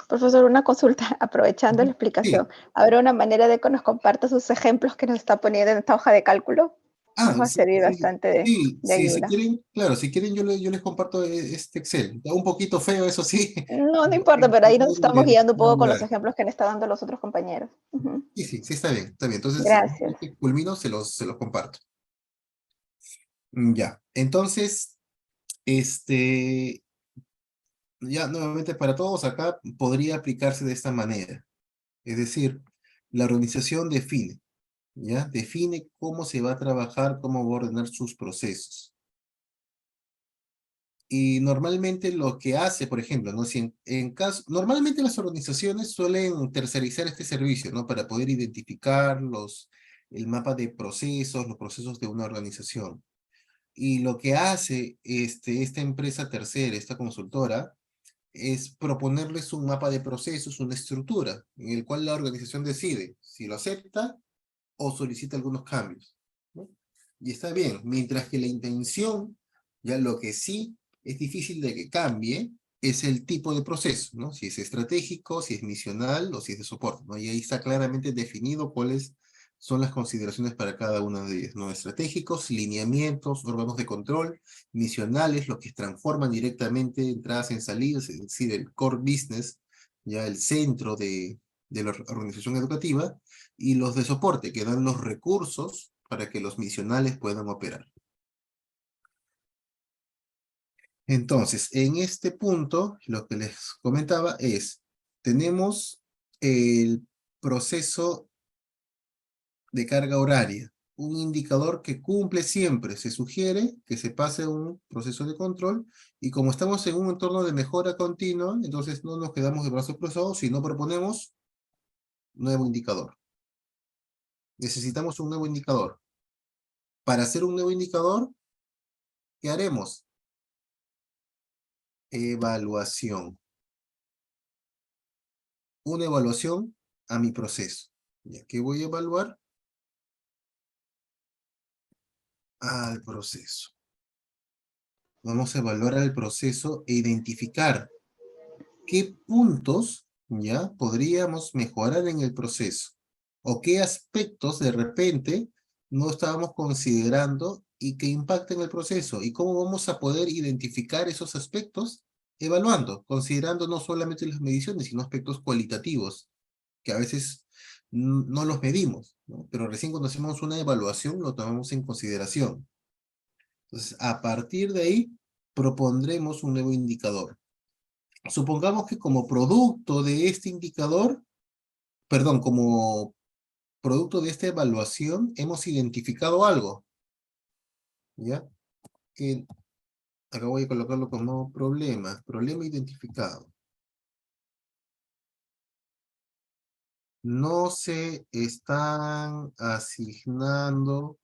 Profesor, una consulta, aprovechando la Ujú. explicación. Sí, ¿Habrá una manera de que nos comparta sus ejemplos que nos está poniendo en esta hoja de cálculo? Nos va a servir sí, bastante sí, de sí, si ayuda. quieren, claro, si quieren yo les comparto este Excel. Está un poquito feo, eso sí. No, no importa, pero ahí nos estamos guiando un poco con los Identificar. ejemplos que han estado dando los otros compañeros. Ujú. Sí, sí, sí, está bien, está bien. Entonces, Gracias. que culmino, se los comparto. Ya, entonces, ya nuevamente para todos acá podría aplicarse de esta manera. Es decir, la organización define, ¿ya? Define cómo se va a trabajar, cómo va a ordenar sus procesos. Y normalmente lo que hace, por ejemplo, ¿no? Si normalmente las organizaciones suelen tercerizar este servicio, ¿no? Para poder identificar el mapa de procesos, los procesos de una organización. Y lo que hace esta empresa tercera, esta consultora, es proponerles un mapa de procesos, una estructura, en el cual la organización decide si lo acepta o solicita algunos cambios, ¿no? Y está bien, mientras que la intención, ya lo que sí es difícil de que cambie, es el tipo de proceso, ¿no? Si es estratégico, si es misional o si es de soporte, ¿no? Y ahí está claramente definido cuáles son las consideraciones para cada una de ellas, ¿no? Estratégicos, lineamientos, órganos de control, misionales, los que transforman directamente entradas en salidas, es decir, el core business, ya el centro de la organización educativa, y los de soporte, que dan los recursos para que los misionales puedan operar. Entonces, en este punto, lo que les comentaba es, tenemos el proceso de carga horaria, un indicador que cumple siempre. Se sugiere que se pase un proceso de control, y como estamos en un entorno de mejora continua, entonces no nos quedamos de brazos cruzados, sino proponemos nuevo indicador. Necesitamos un nuevo indicador. Para hacer un nuevo indicador, ¿qué haremos? Evaluación. Una evaluación a mi proceso. ¿Ya qué voy a evaluar? Al proceso. Vamos a evaluar al proceso e identificar qué puntos ya podríamos mejorar en el proceso, o qué aspectos de repente no estábamos considerando y que impacten el proceso, y cómo vamos a poder identificar esos aspectos evaluando, considerando no solamente las mediciones, sino aspectos cualitativos, que a veces no los medimos, ¿no? Pero recién cuando hacemos una evaluación lo tomamos en consideración. Entonces, a partir de ahí, propondremos un nuevo indicador. Supongamos que como producto de este indicador, perdón, como producto de esta evaluación, hemos identificado algo, ¿ya? Que acá voy a colocarlo como problema identificado. No se están asignando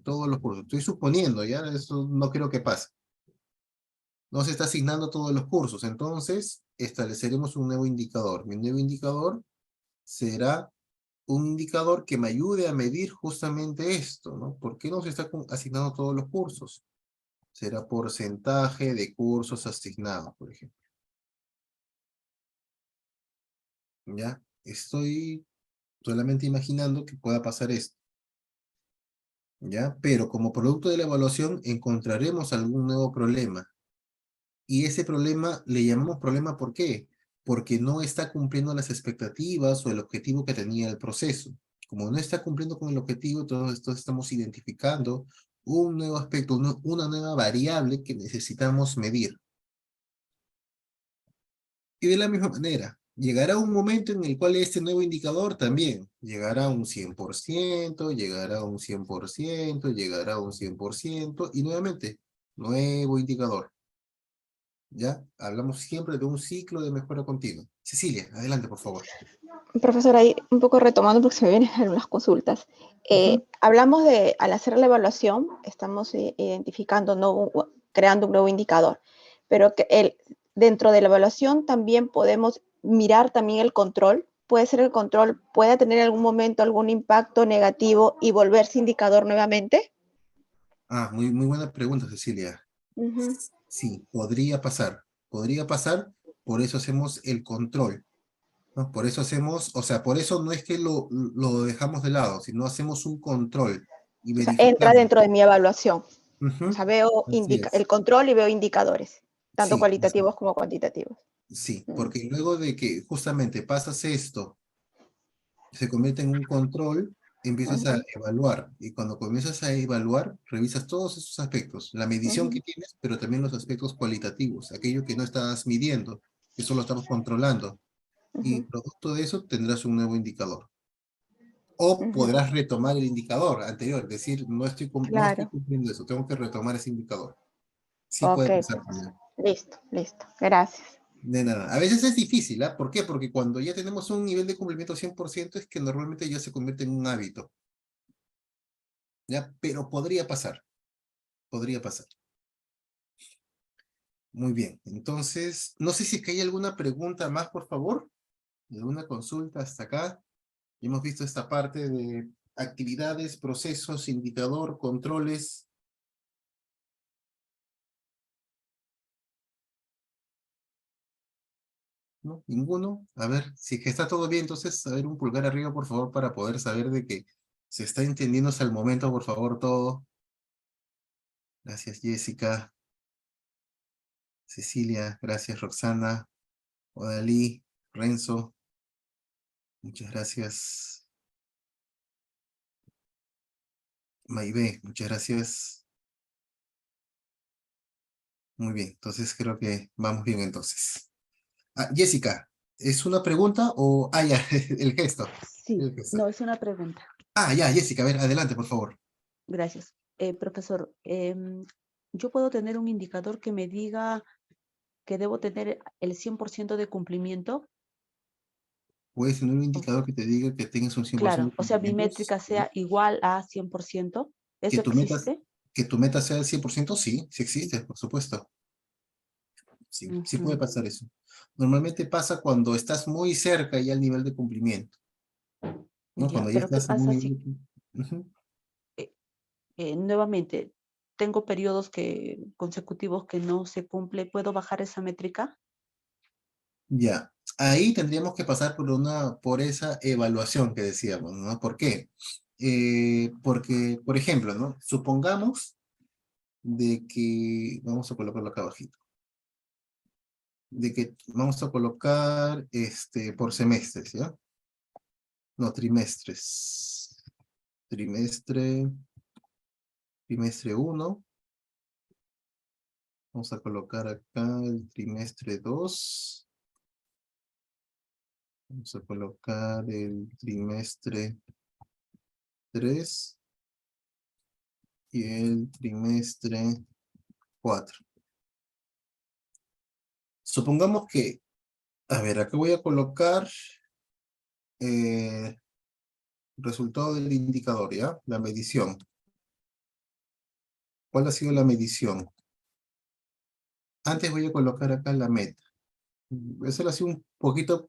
todos los cursos. Estoy suponiendo, ¿ya? Eso no creo que pase. No se está asignando todos los cursos, entonces estableceremos un nuevo indicador. Mi nuevo indicador será un indicador que me ayude a medir justamente esto, ¿no? ¿Por qué no se está asignando todos los cursos? Será porcentaje de cursos asignados, por ejemplo. ¿Ya? Estoy solamente imaginando que pueda pasar esto, ¿ya? Pero como producto de la evaluación encontraremos algún nuevo problema. Y ese problema le llamamos problema, ¿por qué? Porque no está cumpliendo las expectativas o el objetivo que tenía el proceso. Como no está cumpliendo con el objetivo, todos esto estamos identificando un nuevo aspecto, una nueva variable que necesitamos medir. Y de la misma manera, llegará un momento en el cual este nuevo indicador también llegará a un 100%, llegará a un 100%, llegará a un 100%, y nuevamente, nuevo indicador. ¿Ya? Hablamos siempre de un ciclo de mejora continua. Cecilia, adelante, por favor. Profesor, ahí un poco retomando porque se me vienen algunas consultas. Hablamos de, al hacer la evaluación, estamos identificando, creando un nuevo indicador, pero que dentro de la evaluación también podemos mirar también el control. Puede ser el control, puede tener en algún momento algún impacto negativo y volverse indicador nuevamente. Ah, muy buena pregunta, Cecilia. Sí, podría pasar, por eso hacemos el control. ¿no? Por eso hacemos, o sea, por eso no es que lo dejamos de lado, sino hacemos un control y O sea, entra verificamos. dentro de mi evaluación. Ujú, O sea, veo así es. el control y veo indicadores, tanto Sí, cualitativos como cuantitativos. sí, Mm. porque luego de que justamente pasas esto, se convierte en un control, empiezas a Ujú, evaluar. Y cuando comienzas a evaluar, revisas todos esos aspectos, la medición que ujú, tienes, pero también los aspectos cualitativos, aquello que no estás midiendo, que solo estamos controlando. Y ujú, producto de eso tendrás un nuevo indicador. O ujú. podrás retomar el indicador anterior, decir, no estoy Claro. cumpliendo eso, tengo que retomar ese indicador. Sí Ok, puede pasar profesor. también. Listo, listo. Gracias. De nada. A veces es difícil, ¿ah? ¿Por qué? Porque cuando ya tenemos un nivel de cumplimiento 100% es que normalmente ya se convierte en un hábito, ¿ya? Pero podría pasar, podría pasar. Muy bien. Entonces, no sé si es que hay alguna pregunta más, por favor. ¿Alguna consulta hasta acá? Hemos visto esta parte de actividades, procesos, indicador, controles. ¿No? ¿Ninguno? A ver, si es que está todo bien, entonces, a ver, un pulgar arriba, por favor, para poder saber de que se está entendiendo hasta el momento, por favor, todo. Gracias, Jessica. Cecilia, gracias, Roxana. Odalí, Renzo, muchas gracias. Maibé, muchas gracias. Muy bien, entonces creo que vamos bien entonces. Ah, Jessica, ¿es una pregunta o...? Ah, ya, el gesto. Sí, El gesto. no, es una pregunta. Ah, ya, Jessica, a ver, adelante, por favor. Gracias. Profesor, ¿yo puedo tener un indicador que me diga que debo tener el 100% de cumplimiento? ¿Puedes tener un O- indicador que te diga que tengas un 100% Claro, de o sea, mi cumplimientos? métrica sea igual a 100%. ¿Que ¿Eso tu meta, existe? que tu meta sea el 100%? Sí, sí existe, por supuesto. Sí, sí puede Ujú. pasar eso. Normalmente pasa cuando estás muy cerca ya al nivel de cumplimiento, ¿no? Ya, Cuando ya pero ¿qué estás pasa muy... si Ujú. eh, nuevamente tengo periodos consecutivos que no se cumple? ¿Puedo bajar esa métrica? Ya, ahí tendríamos que pasar por esa evaluación que decíamos, ¿no? ¿Por qué? Porque, por ejemplo, ¿no? Supongamos de que, vamos a colocarlo acá abajito, de que vamos a colocar por semestres, ¿ya? No, trimestres. Trimestre 1. Vamos a colocar acá el trimestre 2. Vamos a colocar el trimestre 3 y el trimestre 4. Supongamos que, a ver, acá voy a colocar resultado del indicador, ¿ya? La medición. ¿Cuál ha sido la medición? Antes voy a colocar acá la meta. Voy a hacerlo así un poquito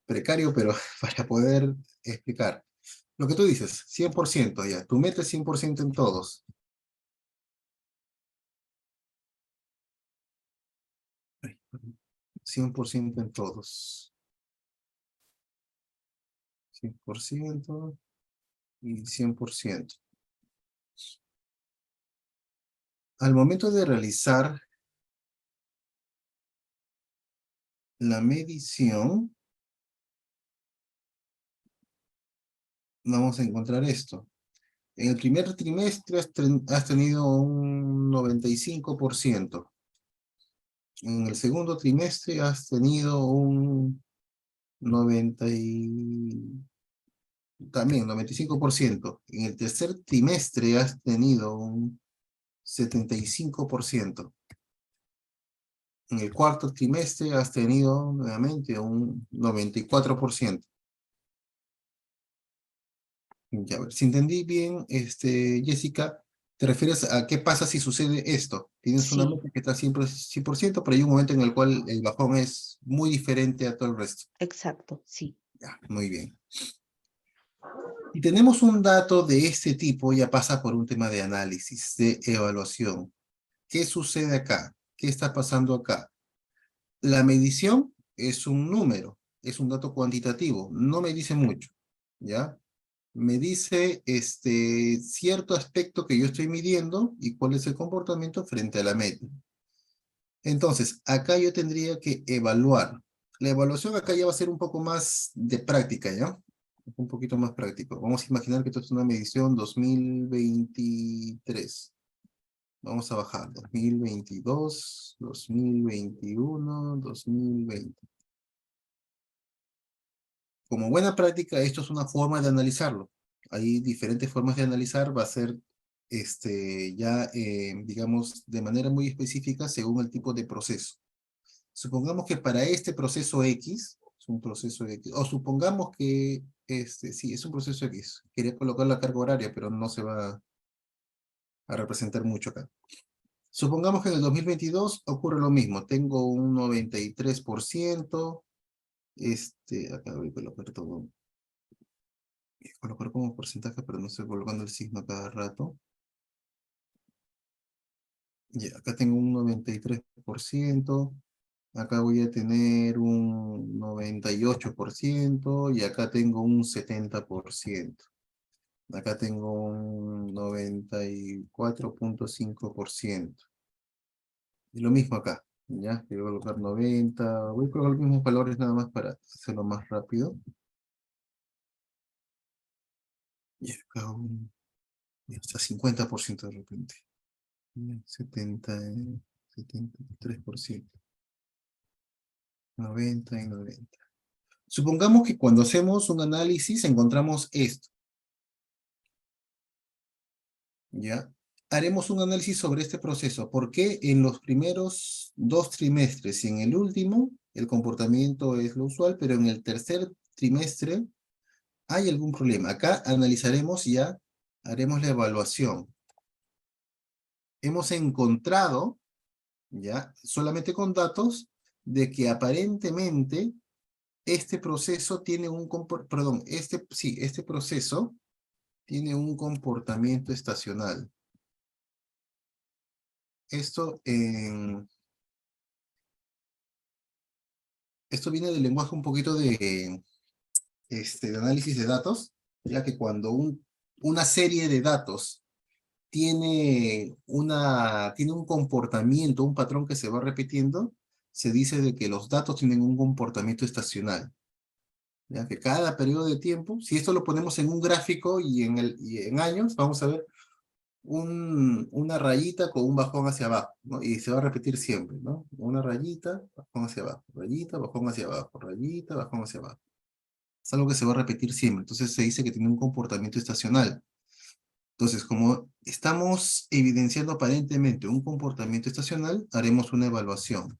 precario, pero para poder explicar. Lo que tú dices, 100% ya. Tu meta es 100% en todos. 100% en todos. 100% y 100%. Al momento de realizar la medición, vamos a encontrar esto. En el primer trimestre has tenido un 95%. En el segundo trimestre has tenido un 90 también 95%. En el tercer trimestre has tenido un 75%. En el cuarto trimestre has tenido nuevamente un 94%. Ya, a ver, si entendí bien, Jessica, ¿te refieres a qué pasa si sucede esto? Tienes una Sí, meta que está siempre 100%, pero hay un momento en el cual el bajón es muy diferente a todo el resto. exacto, sí. Ya, muy bien. Y tenemos un dato de este tipo, ya pasa por un tema de análisis, de evaluación. ¿Qué sucede acá? ¿Qué está pasando acá? La medición es un número, es un dato cuantitativo, no me dice mucho, ¿ya? Me dice cierto aspecto que yo estoy midiendo y cuál es el comportamiento frente a la meta. Entonces, acá yo tendría que evaluar. La evaluación acá ya va a ser un poco más de práctica, ¿ya? Un poquito más práctico. Vamos a imaginar que esto es una medición 2023. Vamos a bajar. 2022, 2021, 2020. Como buena práctica, esto es una forma de analizarlo. Hay diferentes formas de analizar. Va a ser, digamos, de manera muy específica según el tipo de proceso. Supongamos que para este proceso X, es un proceso X, o supongamos que, sí, es un proceso X. Quería colocar la carga horaria, pero no se va a representar mucho acá. Supongamos que en el 2022 ocurre lo mismo. Tengo un 93%, acá voy a colocar todo. Voy a colocar como porcentaje, pero no estoy colocando el signo cada rato. Ya, acá tengo un 93%. Acá voy a tener un 98% y acá tengo un 70%. Acá tengo un 94.5%. Y lo mismo acá, ¿ya? Voy a colocar 90, voy a colocar los mismos valores nada más para hacerlo más rápido. Y acá hasta 50% de repente. 73%. 90 y 90. Supongamos que cuando hacemos un análisis encontramos esto. ¿Ya? Haremos un análisis sobre este proceso. ¿Por qué en los primeros 2 trimestres y en el último el comportamiento es lo usual, pero en el tercer trimestre hay algún problema? Acá analizaremos ya, haremos la evaluación. Hemos encontrado, ya, solamente con datos, de que aparentemente este proceso tiene un este proceso tiene un comportamiento estacional. Esto viene del lenguaje un poquito de análisis de datos, ya que cuando una serie de datos tiene un comportamiento, un patrón que se va repitiendo, se dice de que los datos tienen un comportamiento estacional. Ya que cada periodo de tiempo, si esto lo ponemos en un gráfico y en años, vamos a ver una rayita con un bajón hacia abajo, ¿no? Y se va a repetir siempre, ¿no? Una rayita, bajón hacia abajo, rayita, bajón hacia abajo, rayita, bajón hacia abajo. Es algo que se va a repetir siempre, entonces se dice que tiene un comportamiento estacional. Entonces, como estamos evidenciando aparentemente un comportamiento estacional, haremos una evaluación.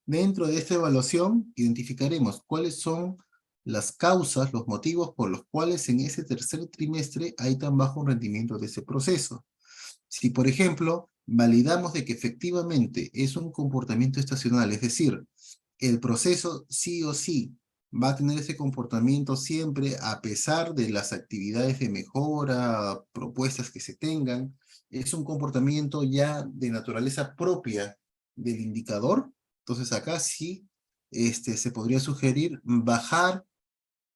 Dentro de esta evaluación, identificaremos cuáles son las causas, los motivos por los cuales en ese tercer trimestre hay tan bajo rendimiento de ese proceso. Si, por ejemplo, validamos de que efectivamente es un comportamiento estacional, es decir, el proceso sí o sí va a tener ese comportamiento siempre a pesar de las actividades de mejora, propuestas que se tengan, es un comportamiento ya de naturaleza propia del indicador. Entonces acá sí se podría sugerir bajar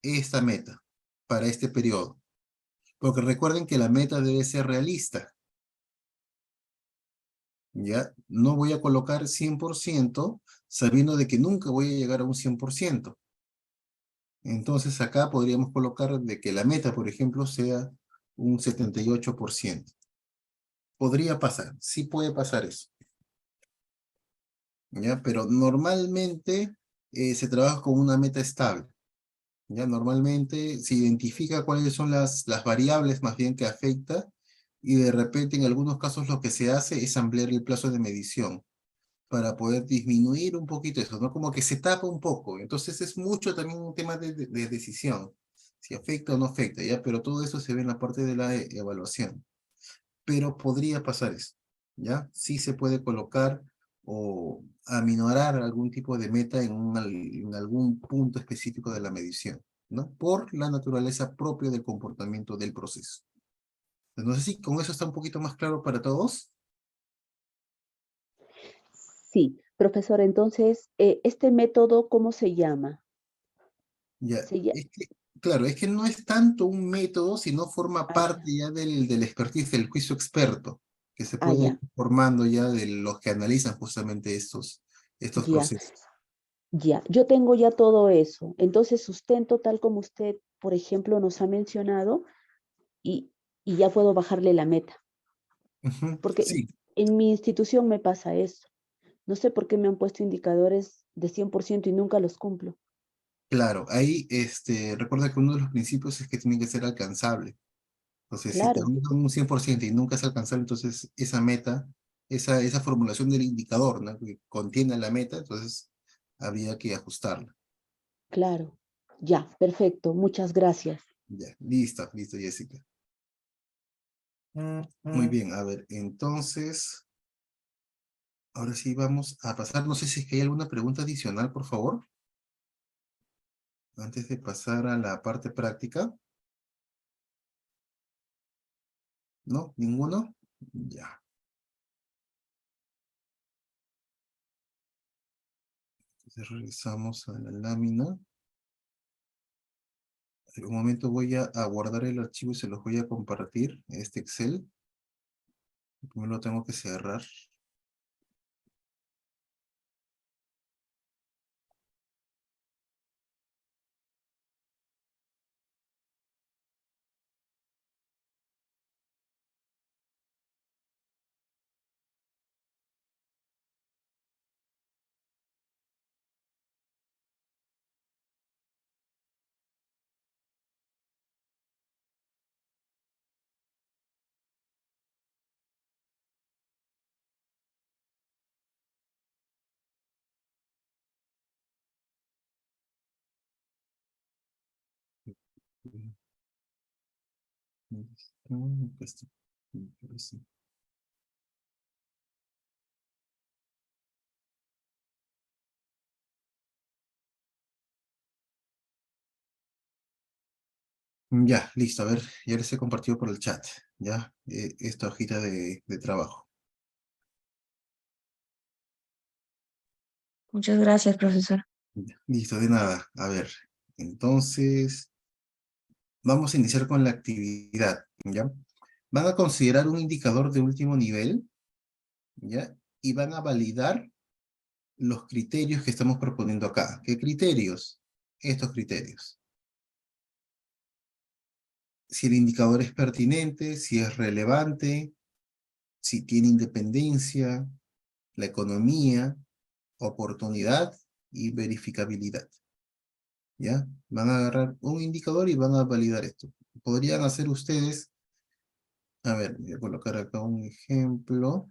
esta meta para este periodo. Porque recuerden que la meta debe ser realista. ¿Ya? No voy a colocar 100% sabiendo de que nunca voy a llegar a un 100%. Entonces acá podríamos colocar de que la meta, por ejemplo, sea un 78%. Podría pasar, sí puede pasar eso. ¿Ya? Pero normalmente se trabaja con una meta estable. ¿Ya? Normalmente se identifica cuáles son las variables más bien que afecta y de repente en algunos casos lo que se hace es ampliar el plazo de medición para poder disminuir un poquito eso, ¿no? Como que se tapa un poco. Entonces es mucho también un tema de decisión, si afecta o no afecta, ¿ya? Pero todo eso se ve en la parte de la evaluación. Pero podría pasar eso, ¿ya? Sí se puede colocar o aminorar algún tipo de meta en algún punto específico de la medición, ¿no? Por la naturaleza propia del comportamiento del proceso. No sé si con eso está un poquito más claro para todos. Sí, Profesor, entonces, ¿este método cómo se llama? Ya, Se lla- claro, es que no es tanto un método, sino forma Ah, parte ya. ya del expertise, del juicio experto, que se Ah, puede ir ya, formando ya de los que analizan justamente estos ya, procesos. ya. Yo tengo ya todo eso. Entonces, sustento tal como usted, por ejemplo, nos ha mencionado y, y ya puedo bajarle la meta. Ujú, Porque sí, en mi institución me pasa eso. No sé por qué me han puesto indicadores de 100% y nunca los cumplo. claro, ahí recuerda que uno de los principios es que tiene que ser alcanzable. Entonces, si te Claro, dan un 100% y nunca es alcanzable, entonces esa meta, esa formulación del indicador, ¿no? Que contiene la meta, entonces habría que ajustarla. claro. Ya, perfecto. Muchas gracias. Ya, listo, listo, Jessica. Muy bien, a ver, entonces, ahora sí vamos a pasar, no sé si es que hay alguna pregunta adicional, por favor, antes de pasar a la parte práctica. ¿No? ¿Ninguno? Ya. Entonces regresamos a la lámina. En un momento voy a guardar el archivo y se los voy a compartir, este Excel. Primero lo tengo que cerrar. Acá está. Ahora sí. Ya, listo. A ver, ya les he compartido por el chat. Ya, esta hojita de trabajo. Muchas gracias, profesor. Ya, listo, de nada. A ver, entonces, vamos a iniciar con la actividad. ¿Ya? Van a considerar un indicador de último nivel. ¿Ya? Y van a validar los criterios que estamos proponiendo acá. ¿Qué criterios? Estos criterios. Si el indicador es pertinente, si es relevante, si tiene independencia, la economía, oportunidad y verificabilidad. ¿Ya? Van a agarrar un indicador y van a validar esto. Podrían hacer ustedes, a ver, voy a colocar acá un ejemplo.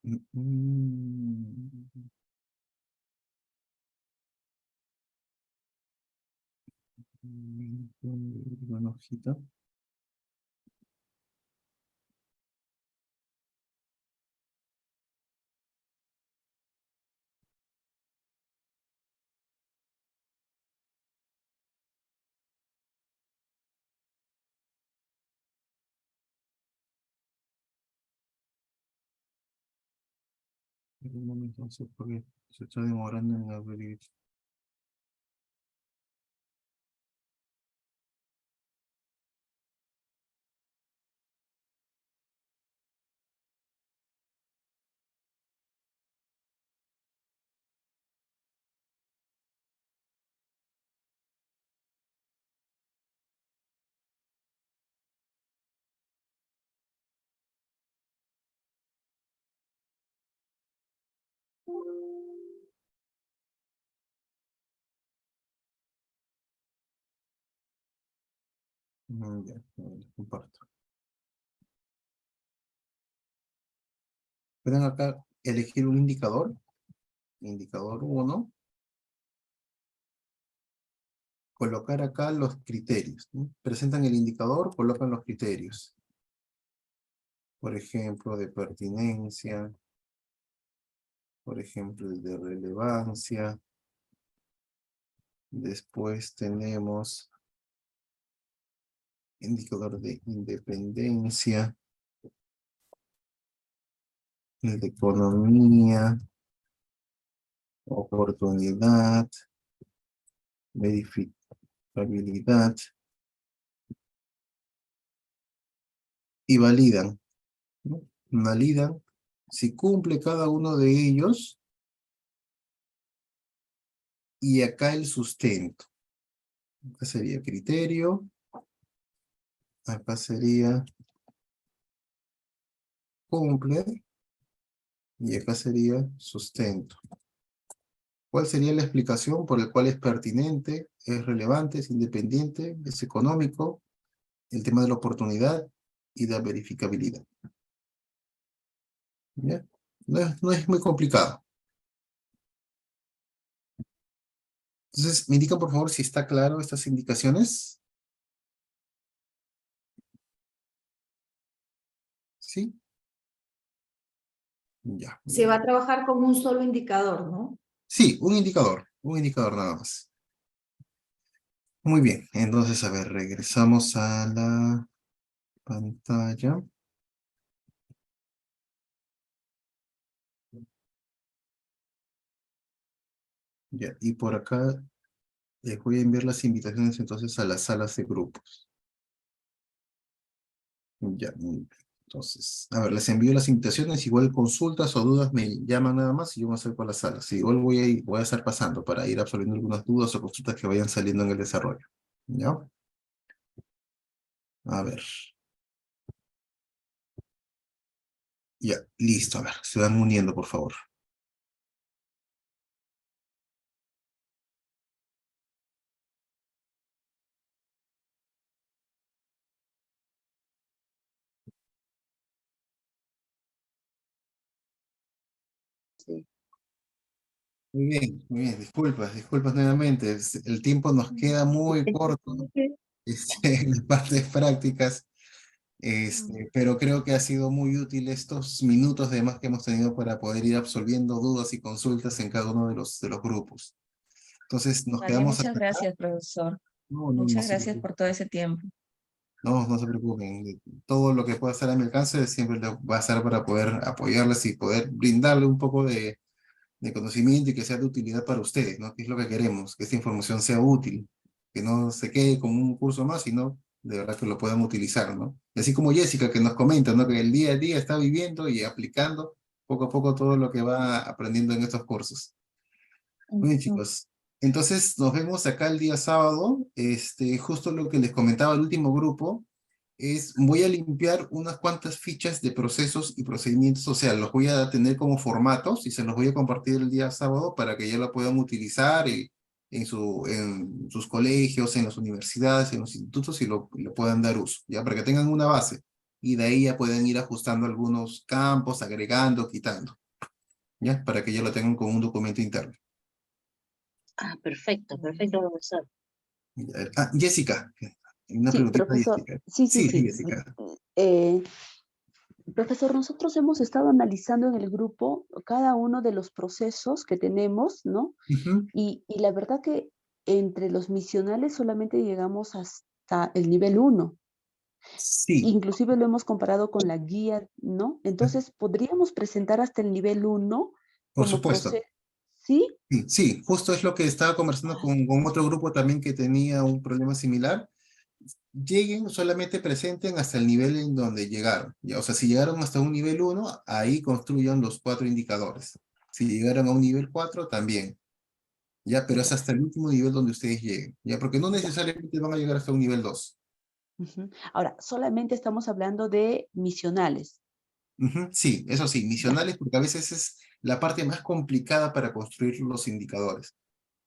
Mm, mm, una hojita. Un momento, no sé por qué se está demorando en abrir. Ya, les comparto. Pueden acá elegir un indicador 1, colocar acá los criterios, ¿no? Presentan el indicador, colocan los criterios. Por ejemplo, de pertinencia, por ejemplo, el de relevancia. Después tenemos indicador de independencia, el de economía, oportunidad, verificabilidad, y validan, ¿no? Validan si cumple cada uno de ellos, y acá el sustento. Acá sería criterio, acá sería cumple, y acá sería sustento. ¿Cuál sería la explicación por la cual es pertinente, es relevante, es independiente, es económico? El tema de la oportunidad y de la verificabilidad. ¿Ya? No es muy complicado. Entonces, me indican por favor si está claro estas indicaciones. ¿Sí? Ya. Se va a trabajar con un solo indicador, ¿no? Sí, un indicador nada más. Muy bien, entonces, a ver, regresamos a la pantalla. Ya, y por acá les voy a enviar las invitaciones entonces a las salas de grupos. Ya, muy bien. Entonces, a ver, les envío las invitaciones, igual consultas o dudas me llaman nada más y yo me acerco a la sala. Sí, igual voy a estar pasando para ir absolviendo algunas dudas o consultas que vayan saliendo en el desarrollo. ¿Ya? A ver. Ya, listo, a ver, se van uniendo, por favor. Sí. Muy bien, disculpas nuevamente. El tiempo nos queda muy corto en las partes prácticas, pero creo que ha sido muy útil estos minutos de más que hemos tenido para poder ir absolviendo dudas y consultas en cada uno de los grupos. Entonces, nos Vale, quedamos muchas hasta acá. gracias, profesor. No Muchas se gracias preocupen. por todo ese tiempo. No se preocupen. Todo lo que pueda estar a mi alcance siempre va a estar para poder apoyarles y poder brindarle un poco de conocimiento y que sea de utilidad para ustedes, ¿no? Que es lo que queremos, que esta información sea útil, que no se quede como un curso más, sino de verdad que lo puedan utilizar, ¿no? Y así como Jessica que nos comenta, ¿no? Que el día a día está viviendo y aplicando poco a poco todo lo que va aprendiendo en estos cursos. Muy bien, chicos. Entonces nos vemos acá el día sábado. Justo lo que les comentaba el último grupo es, voy a limpiar unas cuantas fichas de procesos y procedimientos, o sea, los voy a tener como formatos y se los voy a compartir el día sábado para que ya lo puedan utilizar en sus colegios, en las universidades, en los institutos y lo puedan dar uso, ya, para que tengan una base y de ahí ya pueden ir ajustando algunos campos, agregando, quitando, ya, para que ya lo tengan como un documento interno. Perfecto, profesor. Jessica, una Sí, preguntita, profesor. Jessica. Sí. Sí, Jessica. Profesor, nosotros hemos estado analizando en el grupo cada uno de los procesos que tenemos, ¿no? Ujú. Y la verdad que entre los misionales solamente llegamos hasta el nivel 1. Sí. Inclusive lo hemos comparado con la guía, ¿no? Entonces, ¿podríamos presentar hasta el nivel 1 Por como supuesto. proceso? ¿Sí? Sí, justo es lo que estaba conversando con otro grupo también que tenía un problema similar. Lleguen, solamente presenten hasta el nivel en donde llegaron. Ya, o sea, si llegaron hasta un nivel 1, ahí construyan los 4 indicadores. Si llegaron a un nivel 4, también. Ya, pero es hasta el último nivel donde ustedes lleguen. Ya, porque no necesariamente van a llegar hasta un nivel 2. Ujú. Ahora, solamente estamos hablando de misionales. Ujú, sí, eso sí, misionales, porque a veces es la parte más complicada para construir los indicadores.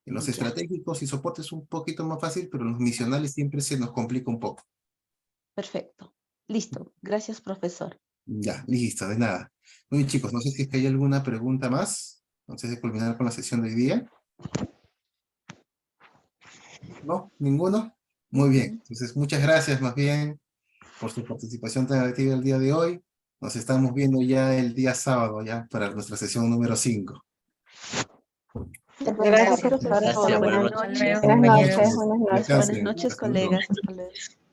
En los Ya, estratégicos y soportes es un poquito más fácil, pero en los misionales siempre se nos complica un poco. perfecto. Listo. Gracias, profesor. Ya, listo, de nada. Muy bien, chicos, no sé si es que hay alguna pregunta más antes de culminar con la sesión de hoy día. ¿No? ¿Ninguno? Muy bien. Entonces, muchas gracias más bien por su participación tan activa el día de hoy. Nos estamos viendo ya el día sábado, ya para nuestra sesión número 5. Gracias, profesor. Gracias, buenas Buenas noches. noches, Buenas noches, compañeros. buenas noches. Buenas Descansen. noches, Hasta luego. colegas. Hasta luego.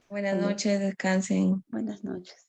Buenas Aló. noches, descansen. Buenas noches.